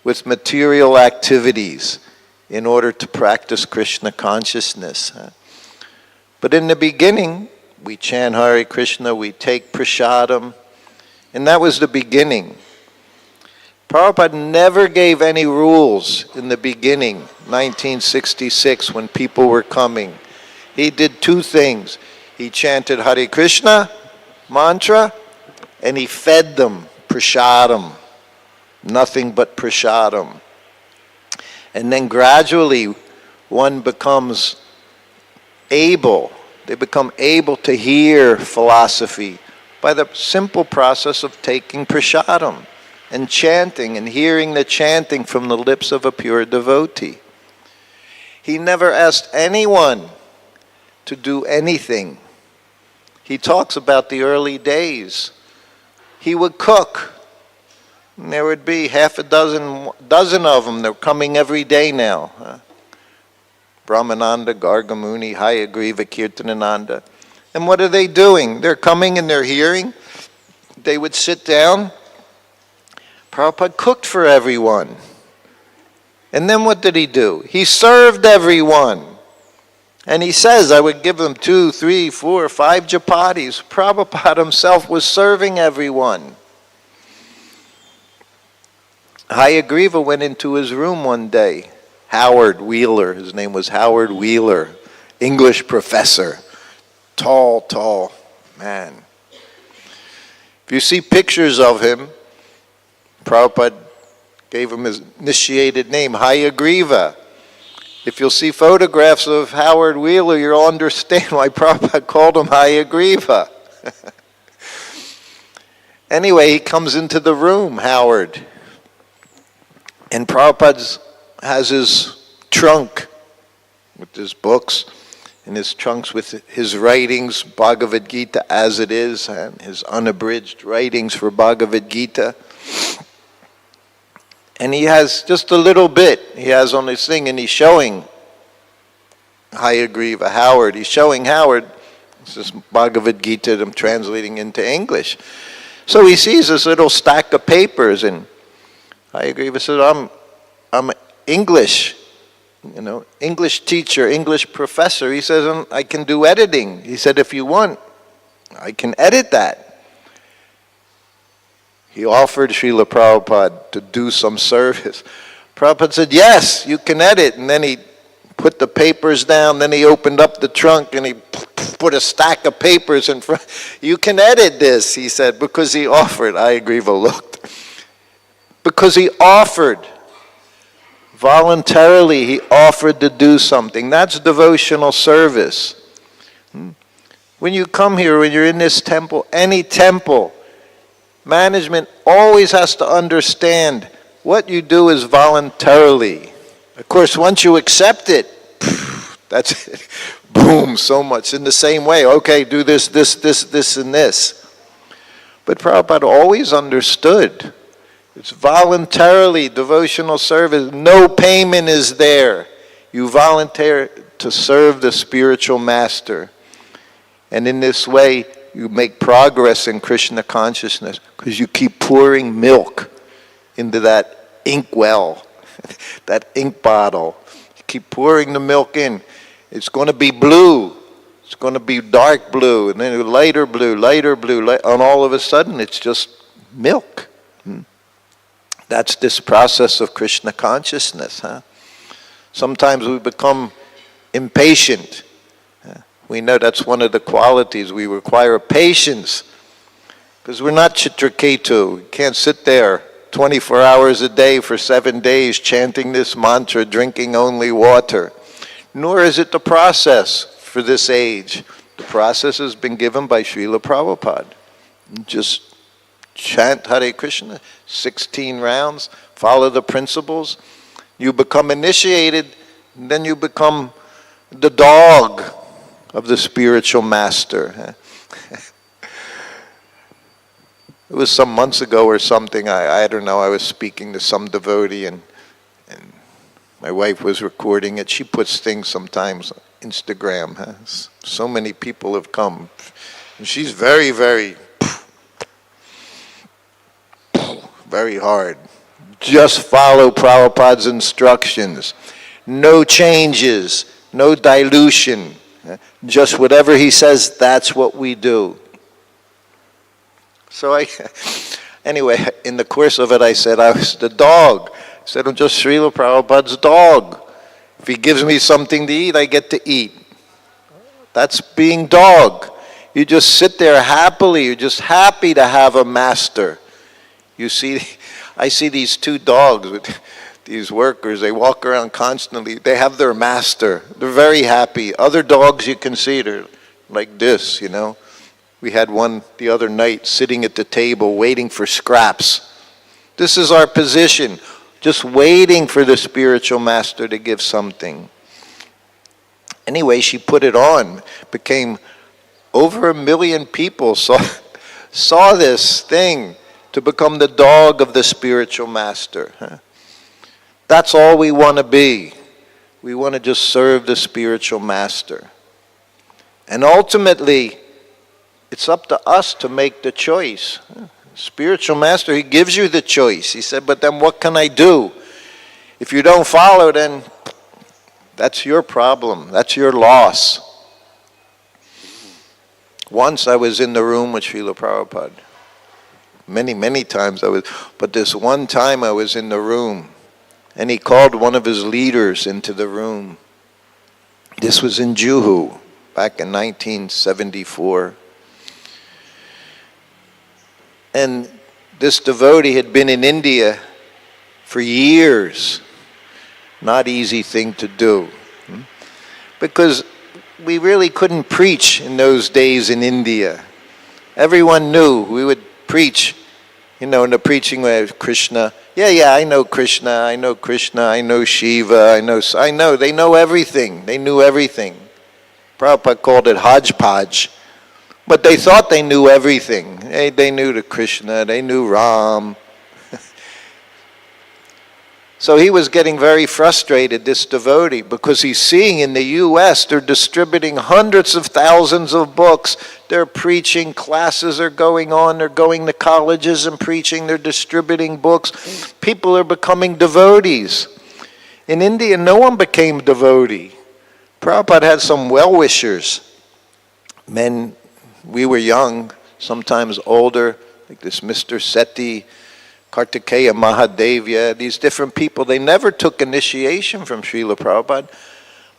with material activities in order to practice Krishna consciousness. But in the beginning, we chant Hare Krishna, we take prasadam, and that was the beginning. Prabhupada never gave any rules in the beginning, 1966, when people were coming. He did two things. He chanted Hare Krishna mantra, and he fed them prasadam, nothing but prasadam. And then gradually one becomes able, they become able to hear philosophy by the simple process of taking prasadam and chanting and hearing the chanting from the lips of a pure devotee. He never asked anyone to do anything. He talks about the early days. He would cook. And there would be half a dozen of them. They're coming every day now. Brahmananda, Gargamuni, Hayagriva, Kirtanananda. And what are they doing? They're coming and they're hearing. They would sit down. Prabhupada cooked for everyone. And then what did he do? He served everyone. And he says, I would give them 2, 3, 4, 5 chapatis. Prabhupada himself was serving everyone. Hayagriva went into his room one day. Howard Wheeler, his name was Howard Wheeler, English professor. Tall man. If you see pictures of him, Prabhupada gave him his initiated name, Hayagriva. If you'll see photographs of Howard Wheeler, you'll understand why Prabhupada called him Hayagriva. Anyway, he comes into the room, Howard. And Prabhupada has his trunk with his books, and his trunks with his writings, Bhagavad Gita as it is, and his unabridged writings for Bhagavad Gita. And he has just a little bit. He has on his thing, and he's showing Hayagriva, Howard. He's showing Howard, this is Bhagavad Gita I'm translating into English. So he sees this little stack of papers, and Hayagriva said, I'm English, English teacher, English professor. He says, I can do editing. He said, if you want, I can edit that. He offered Srila Prabhupada to do some service. Prabhupada said, yes, you can edit. And then he put the papers down, then he opened up the trunk and he put a stack of papers in front. You can edit this, he said, because he offered. Hayagriva looked. Because he offered. Voluntarily, he offered to do something. That's devotional service. When you come here, when you're in this temple, any temple, management always has to understand what you do is voluntarily. Of course, once you accept it, that's it. Boom, so much. In the same way, okay, do this, and this. But Prabhupada always understood. It's voluntarily devotional service. No payment is there. You volunteer to serve the spiritual master. And in this way, you make progress in Krishna consciousness because you keep pouring milk into that ink well, that ink bottle. You keep pouring the milk in. It's going to be blue. It's going to be dark blue, and then lighter blue, and all of a sudden it's just milk. That's this process of Krishna consciousness. Sometimes we become impatient. We know that's one of the qualities. We require patience because we're not Chitraketu. We can't sit there 24 hours a day for 7 days chanting this mantra, drinking only water. Nor is it the process for this age. The process has been given by Srila Prabhupada. Just chant Hare Krishna, 16 rounds, follow the principles. You become initiated, and then you become the dog of the spiritual master. It was some months ago or something, I don't know, I was speaking to some devotee and my wife was recording it. She puts things sometimes on Instagram. So many people have come. And she's very, very hard. Just follow Prabhupada's instructions. No changes, no dilution. Just whatever he says, that's what we do. So anyway, in the course of it, I said I was the dog. I said I'm just Srila Prabhupada's dog. If he gives me something to eat, I get to eat. That's being dog. You just sit there happily. You're just happy to have a master. You see, I see these two dogs with these workers. They walk around constantly. They have their master. They're very happy. Other dogs you can see, they're like this, you know. We had one the other night sitting at the table waiting for scraps. This is our position, just waiting for the spiritual master to give something. Anyway, she put it on. Became over 1 million people saw this thing to become the dog of the spiritual master. That's all we want to be. We want to just serve the spiritual master. And ultimately, it's up to us to make the choice. Spiritual master, he gives you the choice. He said, but then what can I do? If you don't follow, then that's your problem. That's your loss. Once I was in the room with Srila Prabhupada. Many times but this one time I was in the room and he called one of his leaders into the room. This was in Juhu back in 1974. And this devotee had been in India for years. Not easy thing to do. Because we really couldn't preach in those days in India. Everyone knew we would preach, in the preaching way of Krishna. Yeah, I know Krishna, I know Shiva, I know, they know everything. They knew everything. Prabhupada called it hodgepodge. But they thought they knew everything. They knew the Krishna, they knew Ram. So he was getting very frustrated, this devotee, because he's seeing in the U.S. they're distributing hundreds of thousands of books. They're preaching, classes are going on, they're going to colleges and preaching, they're distributing books. People are becoming devotees. In India, no one became devotee. Prabhupada had some well-wishers. Men, we were young, sometimes older, like this Mr. Seti, Kartikeya Mahadevya, these different people. They never took initiation from Srila Prabhupada,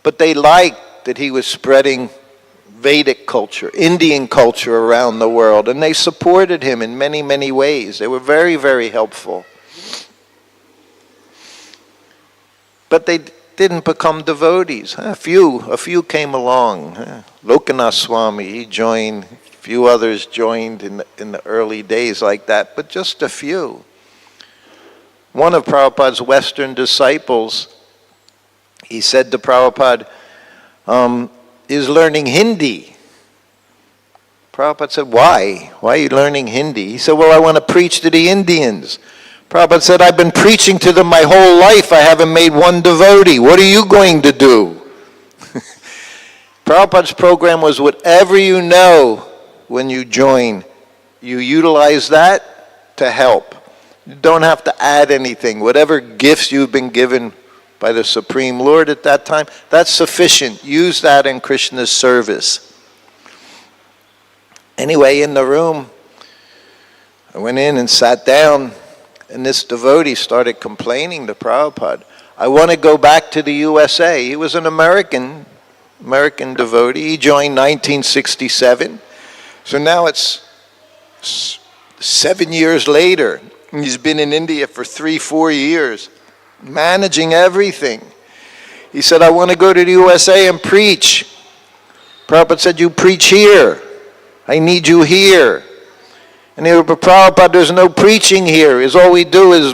but they liked that he was spreading Vedic culture, Indian culture around the world, and they supported him in many ways. They were very helpful. But they didn't become devotees. A few came along. Lokanath Swami, he joined. A few others joined in the early days like that, but just a few. One of Prabhupada's Western disciples, he said to Prabhupada, is learning Hindi. Prabhupada said, why? Why are you learning Hindi? He said, well, I want to preach to the Indians. Prabhupada said, I've been preaching to them my whole life. I haven't made one devotee. What are you going to do? Prabhupada's program was whatever you know when you join, you utilize that to help. You don't have to add anything. Whatever gifts you've been given by the Supreme Lord at that time, that's sufficient. Use that in Krishna's service. Anyway, in the room, I went in and sat down, and this devotee started complaining to Prabhupada. I want to go back to the USA. He was an American devotee. He joined 1967. So now it's 7 years later. He's been in India for 3-4 years, managing everything. He said, I want to go to the USA and preach. Prabhupada said, you preach here. I need you here. And he said, but Prabhupada, there's no preaching here. All we do is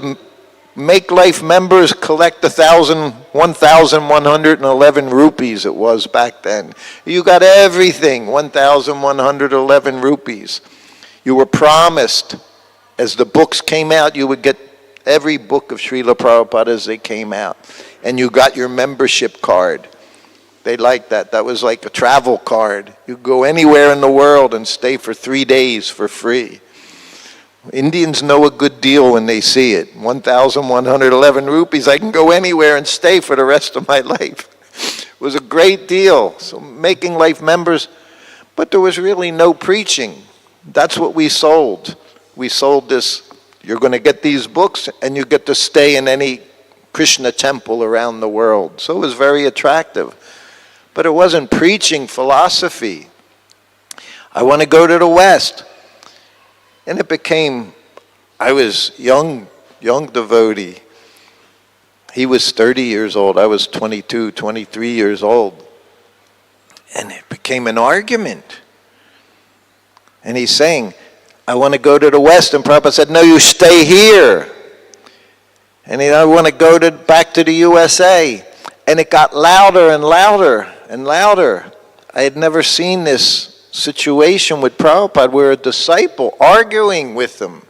make life members collect 1,111 rupees it was back then. You got everything, 1,111 rupees. You were promised, as the books came out, you would get every book of Srila Prabhupada as they came out. And you got your membership card. They liked that. That was like a travel card. You go anywhere in the world and stay for 3 days for free. Indians know a good deal when they see it. 1,111 rupees, I can go anywhere and stay for the rest of my life. It was a great deal. So making life members, but there was really no preaching. That's what we sold. We sold this, you're going to get these books and you get to stay in any Krishna temple around the world. So it was very attractive. But it wasn't preaching philosophy. I want to go to the West. And it became, I was young devotee. He was 30 years old. I was 22, 23 years old. And it became an argument. And he's saying, I want to go to the West. And Prabhupada said, no, you stay here. And I want to go back to the USA. And it got louder and louder and louder. I had never seen this situation with Prabhupada where a disciple arguing with him.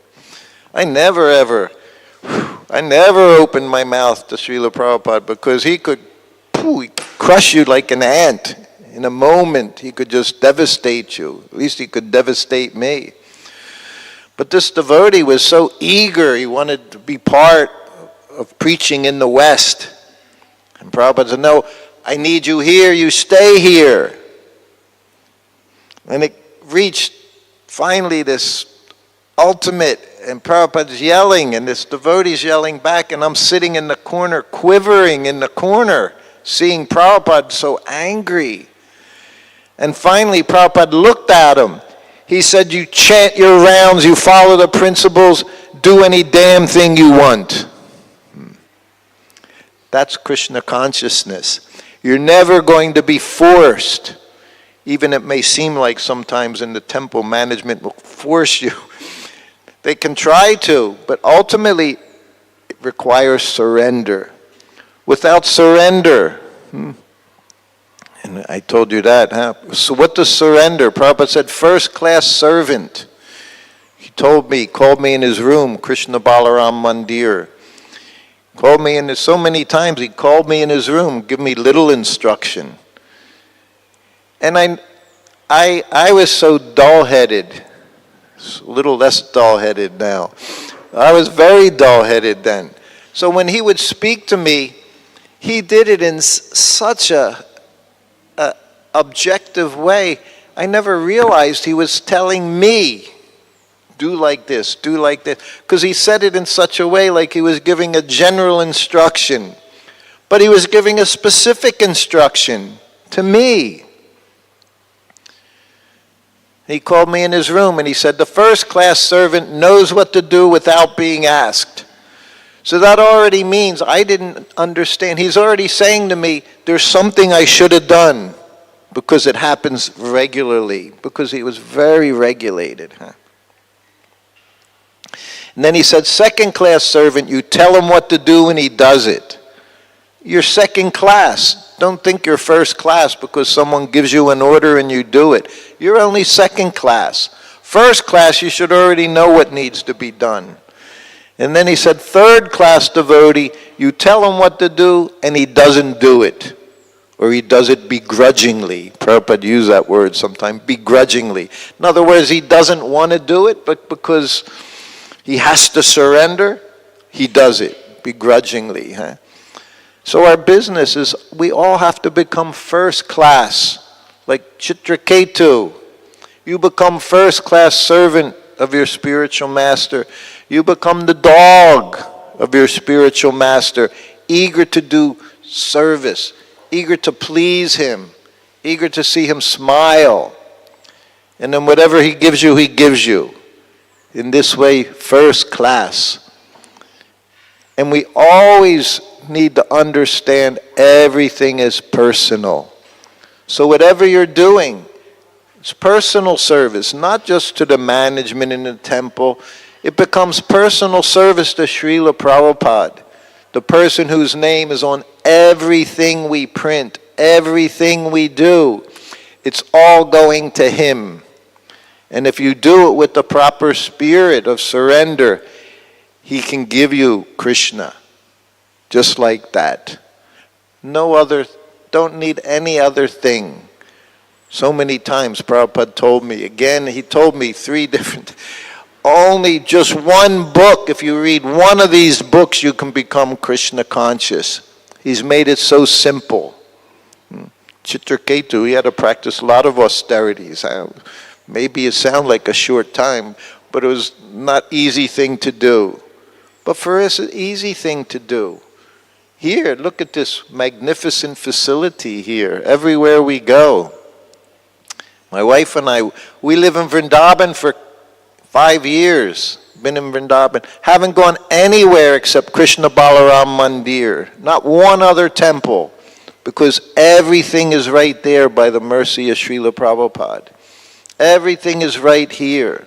I never opened my mouth to Srila Prabhupada because he could crush you like an ant. In a moment, he could just devastate you. At least he could devastate me. But this devotee was so eager. He wanted to be part of preaching in the West. And Prabhupada said, no, I need you here, you stay here. And it reached finally this ultimate, and Prabhupada's yelling, and this devotee's yelling back, and I'm sitting in the corner, quivering in the corner, seeing Prabhupada so angry. And finally Prabhupada looked at him. He said, you chant your rounds, you follow the principles, do any damn thing you want. That's Krishna consciousness. You're never going to be forced. Even it may seem like sometimes in the temple management will force you. They can try to, but ultimately it requires surrender. Without surrender, and I told you that, huh? So what does surrender? Prabhupada said, first-class servant. He called me in his room, Krishna Balaram Mandir. Called me in so many times, he called me in his room, give me little instruction. And I was so dull-headed, a little less dull-headed now. I was very dull-headed then. So when he would speak to me, he did it in such a objective way. I never realized he was telling me, do like this, do like this. Because he said it in such a way like he was giving a general instruction. But he was giving a specific instruction to me. He called me in his room and he said, the first-class servant knows what to do without being asked. So that already means I didn't understand. He's already saying to me, there's something I should have done because it happens regularly, because he was very regulated. And then he said, second-class servant, you tell him what to do and he does it. You're second class. Don't think you're first class because someone gives you an order and you do it. You're only second class. First class, you should already know what needs to be done. And then he said, third class devotee, you tell him what to do and he doesn't do it. Or he does it begrudgingly. Prabhupada used that word sometimes, begrudgingly. In other words, he doesn't want to do it, but because he has to surrender, he does it begrudgingly. Huh? So our business is, we all have to become first class. Like Chitraketu, you become first class servant of your spiritual master. You become the dog of your spiritual master, eager to do service, eager to please him, eager to see him smile. And then whatever he gives you, he gives you. In this way, first class. And we always need to understand everything is personal. So whatever you're doing, it's personal service, not just to the management in the temple. It becomes personal service to Srila Prabhupada, the person whose name is on everything we print, everything we do. It's all going to him. And if you do it with the proper spirit of surrender, he can give you Krishna, just like that. No other, don't need any other thing. So many times Prabhupada told me, again, he told me 3 different, only just one book, if you read one of these books, you can become Krishna conscious. He's made it so simple. Chitraketu, he had to practice a lot of austerities. Maybe it sounded like a short time, but it was not easy thing to do. But for us, an easy thing to do. Here, look at this magnificent facility here, everywhere we go. My wife and I, we live in Vrindavan for 5 years, been in Vrindavan. Haven't gone anywhere except Krishna Balaram Mandir, not one other temple, because everything is right there by the mercy of Srila Prabhupada. Everything is right here.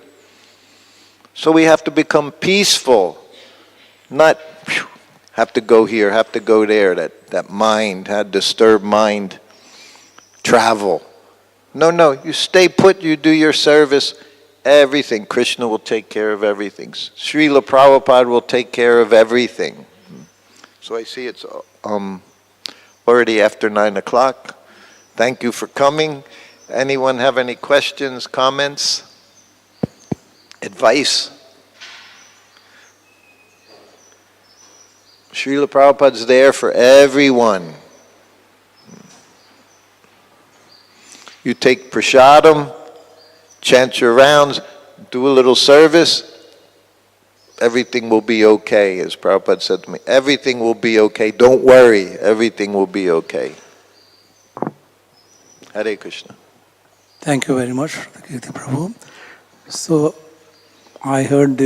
So we have to become peaceful, not have to go here, have to go there, that mind, that disturbed mind, travel. No, you stay put, you do your service, everything. Krishna will take care of everything. Srila Prabhupada will take care of everything. So I see it's already after 9 o'clock. Thank you for coming. Anyone have any questions, comments, advice? Srila Prabhupada's there for everyone. You take prasadam, chant your rounds, do a little service, everything will be okay, as Prabhupada said to me. Everything will be okay. Don't worry. Everything will be okay. Hare Krishna. Thank you very much, Kirti Prabhu. So, I heard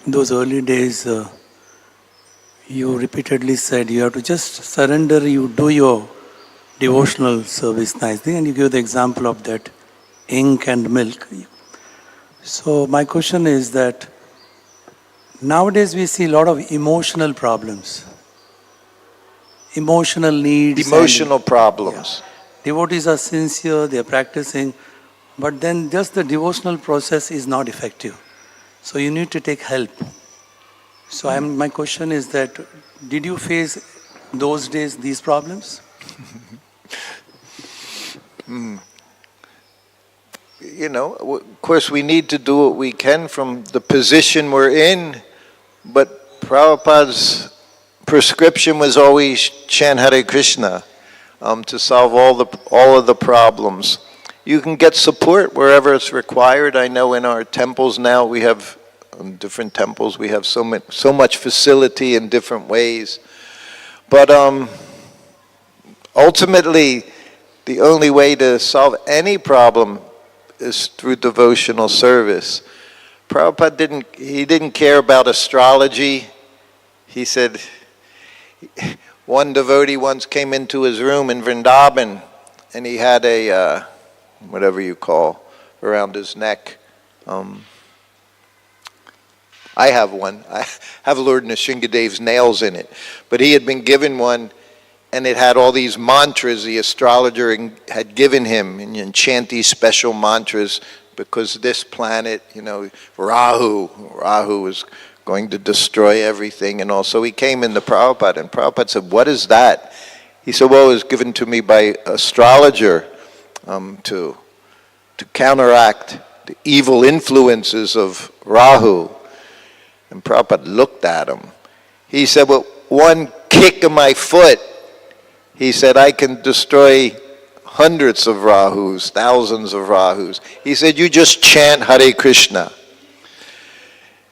those early days, you repeatedly said you have to just surrender, you do your devotional service nicely, and you give the example of that ink and milk. So, my question is that nowadays we see a lot of emotional problems, emotional needs. Emotional problems. Yeah. Devotees are sincere, they are practicing, but then just the devotional process is not effective. So you need to take help. So my question is that, did you face those days these problems? You know, of course we need to do what we can from the position we're in, but Prabhupada's prescription was always chant Hare Krishna to solve all of the problems. You can get support wherever it's required. I know in our temples now we have, different temples, we have so much facility in different ways. But ultimately, the only way to solve any problem is through devotional service. Prabhupada didn't care about astrology. He said, one devotee once came into his room in Vrindavan, and he had a, whatever you call, around his neck. I have one. I have Lord Nrsingadev's nails in it. But he had been given one, and it had all these mantras the astrologer had given him, and chant these special mantras because this planet, Rahu was going to destroy everything and all. So he came into Prabhupada, and Prabhupada said, "What is that?" He said, "Well, it was given to me by astrologer to counteract the evil influences of Rahu." And Prabhupada looked at him. He said, "Well, one kick of my foot," he said, "I can destroy hundreds of Rahus, thousands of Rahus." He said, "You just chant Hare Krishna."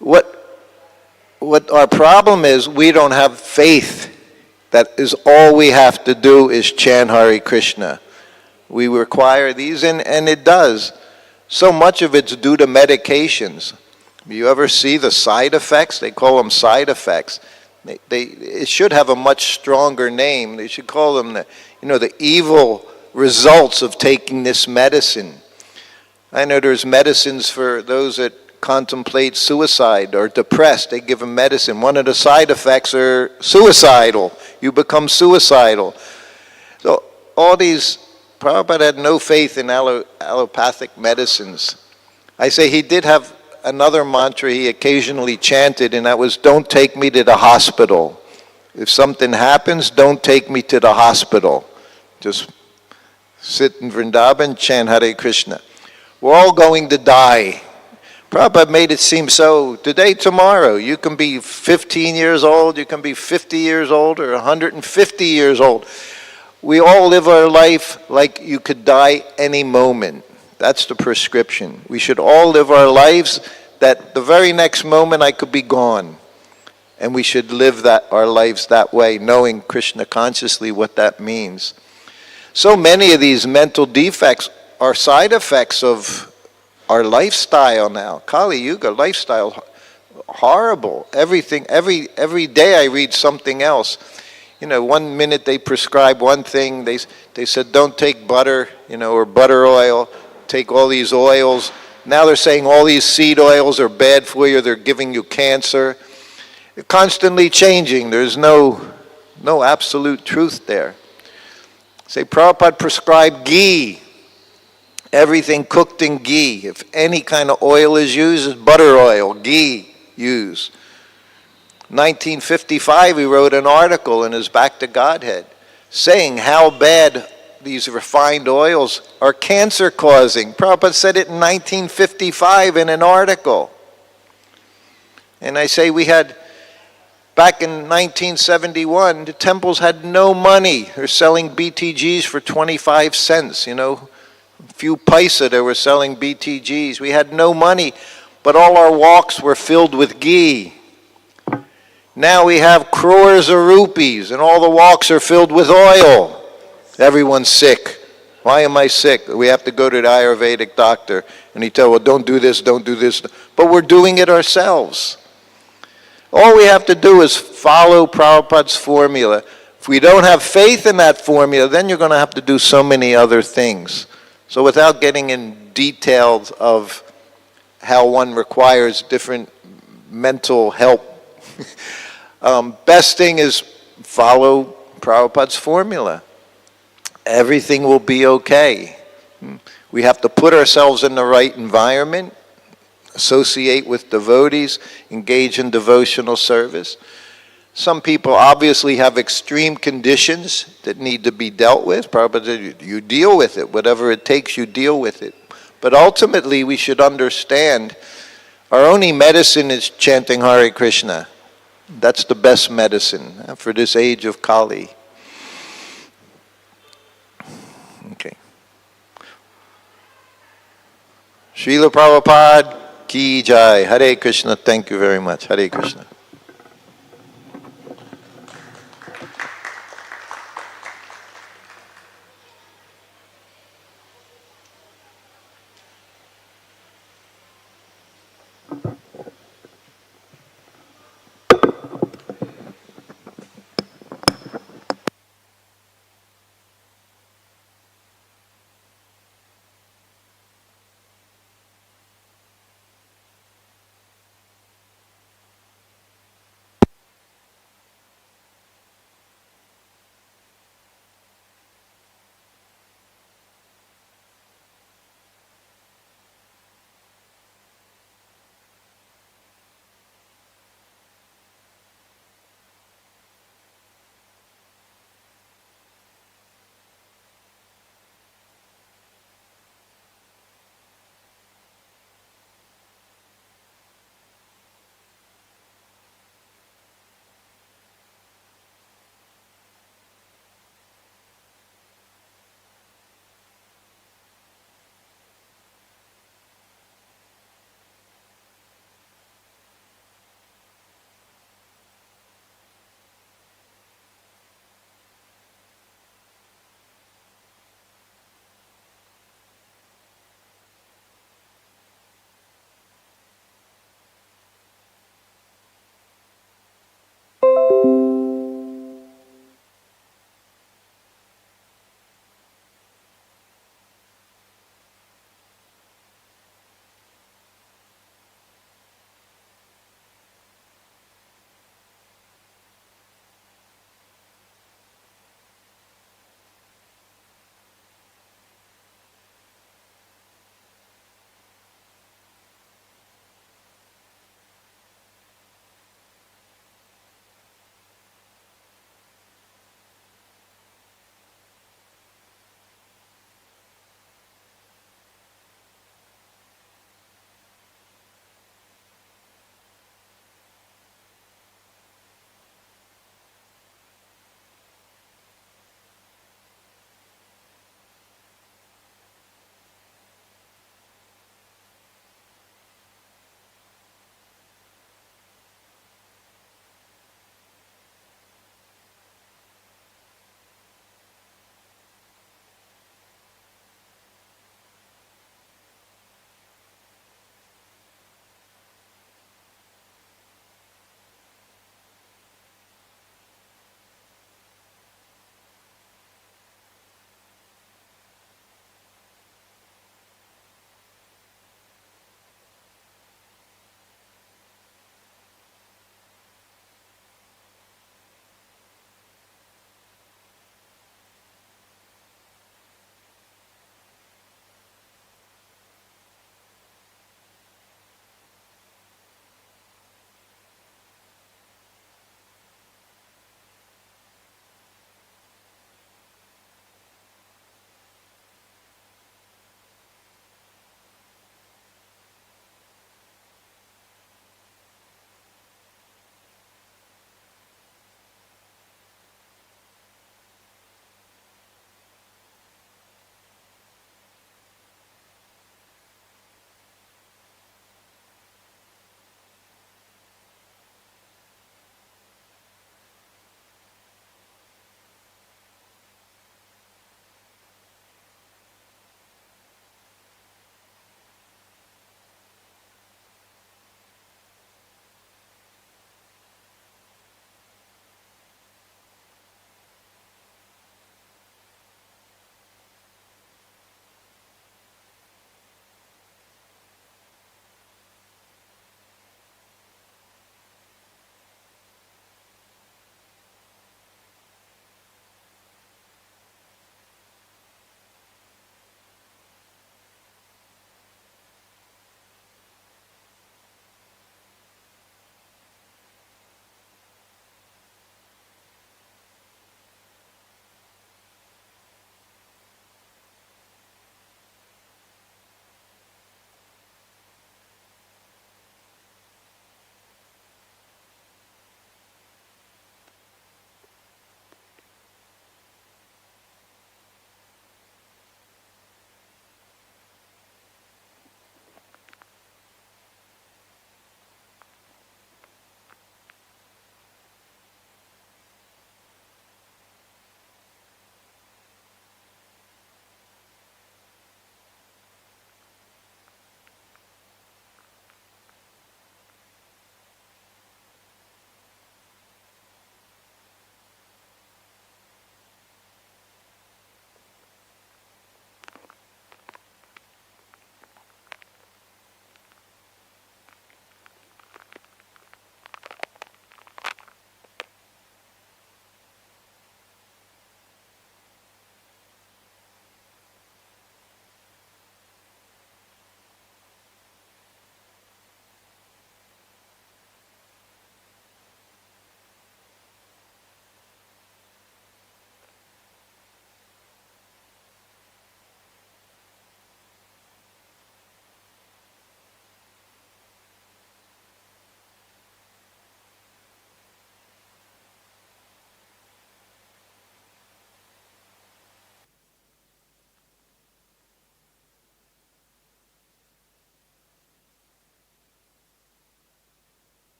What our problem is, we don't have faith. That is all we have to do is chant Hare Krishna. We require these, and it does. So much of it's due to medications. You ever see the side effects? They call them side effects. It should have a much stronger name. They should call them the evil results of taking this medicine. I know there's medicines for those that contemplate suicide or depressed. They give them medicine. One of the side effects are suicidal. You become suicidal. So all these, Prabhupada had no faith in allopathic medicines. I say he did have another mantra he occasionally chanted, and that was, "Don't take me to the hospital. If something happens, don't take me to the hospital. Just sit in Vrindavan, chant Hare Krishna. We're all going to die." Prabhupada made it seem so, today, tomorrow, you can be 15 years old, you can be 50 years old, or 150 years old. We all live our life like you could die any moment. That's the prescription. We should all live our lives that the very next moment I could be gone. And we should live our lives that way, knowing Krishna consciously what that means. So many of these mental defects are side effects of our lifestyle now. Kali Yuga lifestyle, horrible. Everything, every day I read something else. 1 minute they prescribe one thing. They said don't take butter, or butter oil. Take all these oils. Now they're saying all these seed oils are bad for you. They're giving you cancer. They're constantly changing. There's no absolute truth there. Say Prabhupada prescribed ghee. Everything cooked in ghee. If any kind of oil is used, it's butter oil, ghee use. 1955, he wrote an article in his Back to Godhead saying how bad these refined oils are cancer causing. Prabhupada said it in 1955 in an article. And I say we had, back in 1971, the temples had no money. They're selling BTGs for 25 cents, A few paisa they were selling BTGs. We had no money, but all our walks were filled with ghee. Now we have crores of rupees, and all the walks are filled with oil. Everyone's sick. Why am I sick? We have to go to the Ayurvedic doctor, and he tells, well, don't do this, don't do this. But we're doing it ourselves. All we have to do is follow Prabhupada's formula. If we don't have faith in that formula, then you're going to have to do so many other things. So without getting in details of how one requires different mental help, best thing is follow Prabhupada's formula. Everything will be okay. We have to put ourselves in the right environment, associate with devotees, engage in devotional service. Some people obviously have extreme conditions that need to be dealt with. Prabhupada said, you deal with it. Whatever it takes, you deal with it. But ultimately, we should understand our only medicine is chanting Hare Krishna. That's the best medicine for this age of Kali. Okay. Srila Prabhupada ki jai. Hare Krishna. Thank you very much. Hare Krishna.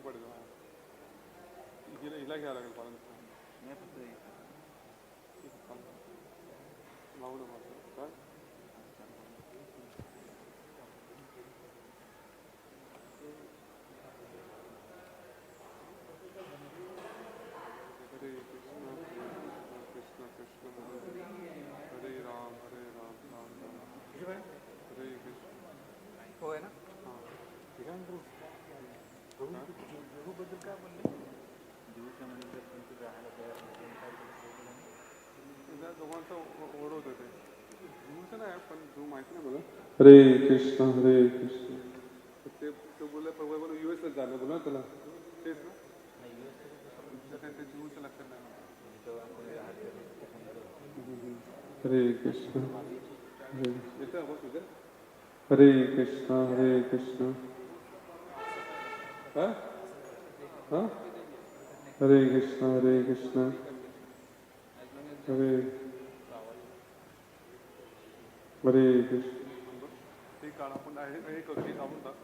पडेल. हिला घ्यायला लागेल कारण मावडं काय हरे कृष्ण कृष्ण कृष्ण हरे राम राम राम हरे कृष्ण हो आहे ना हां ठीक आहे बद्दल काय बोलले दोघांचं ओढवत होते जीवचं नाही पण जीव माहिती नाही मला हरे कृष्ण ते बोलले बोल US झालं बोला त्याला तेच ना ते जीवचं लक्षात नाही हरे कृष्ण येतं बघ तुझं हरे कृष्ण हां हां हरे कृष्ण हरे हरे कृष्ण ते काळ आपण हे करू काढून टाक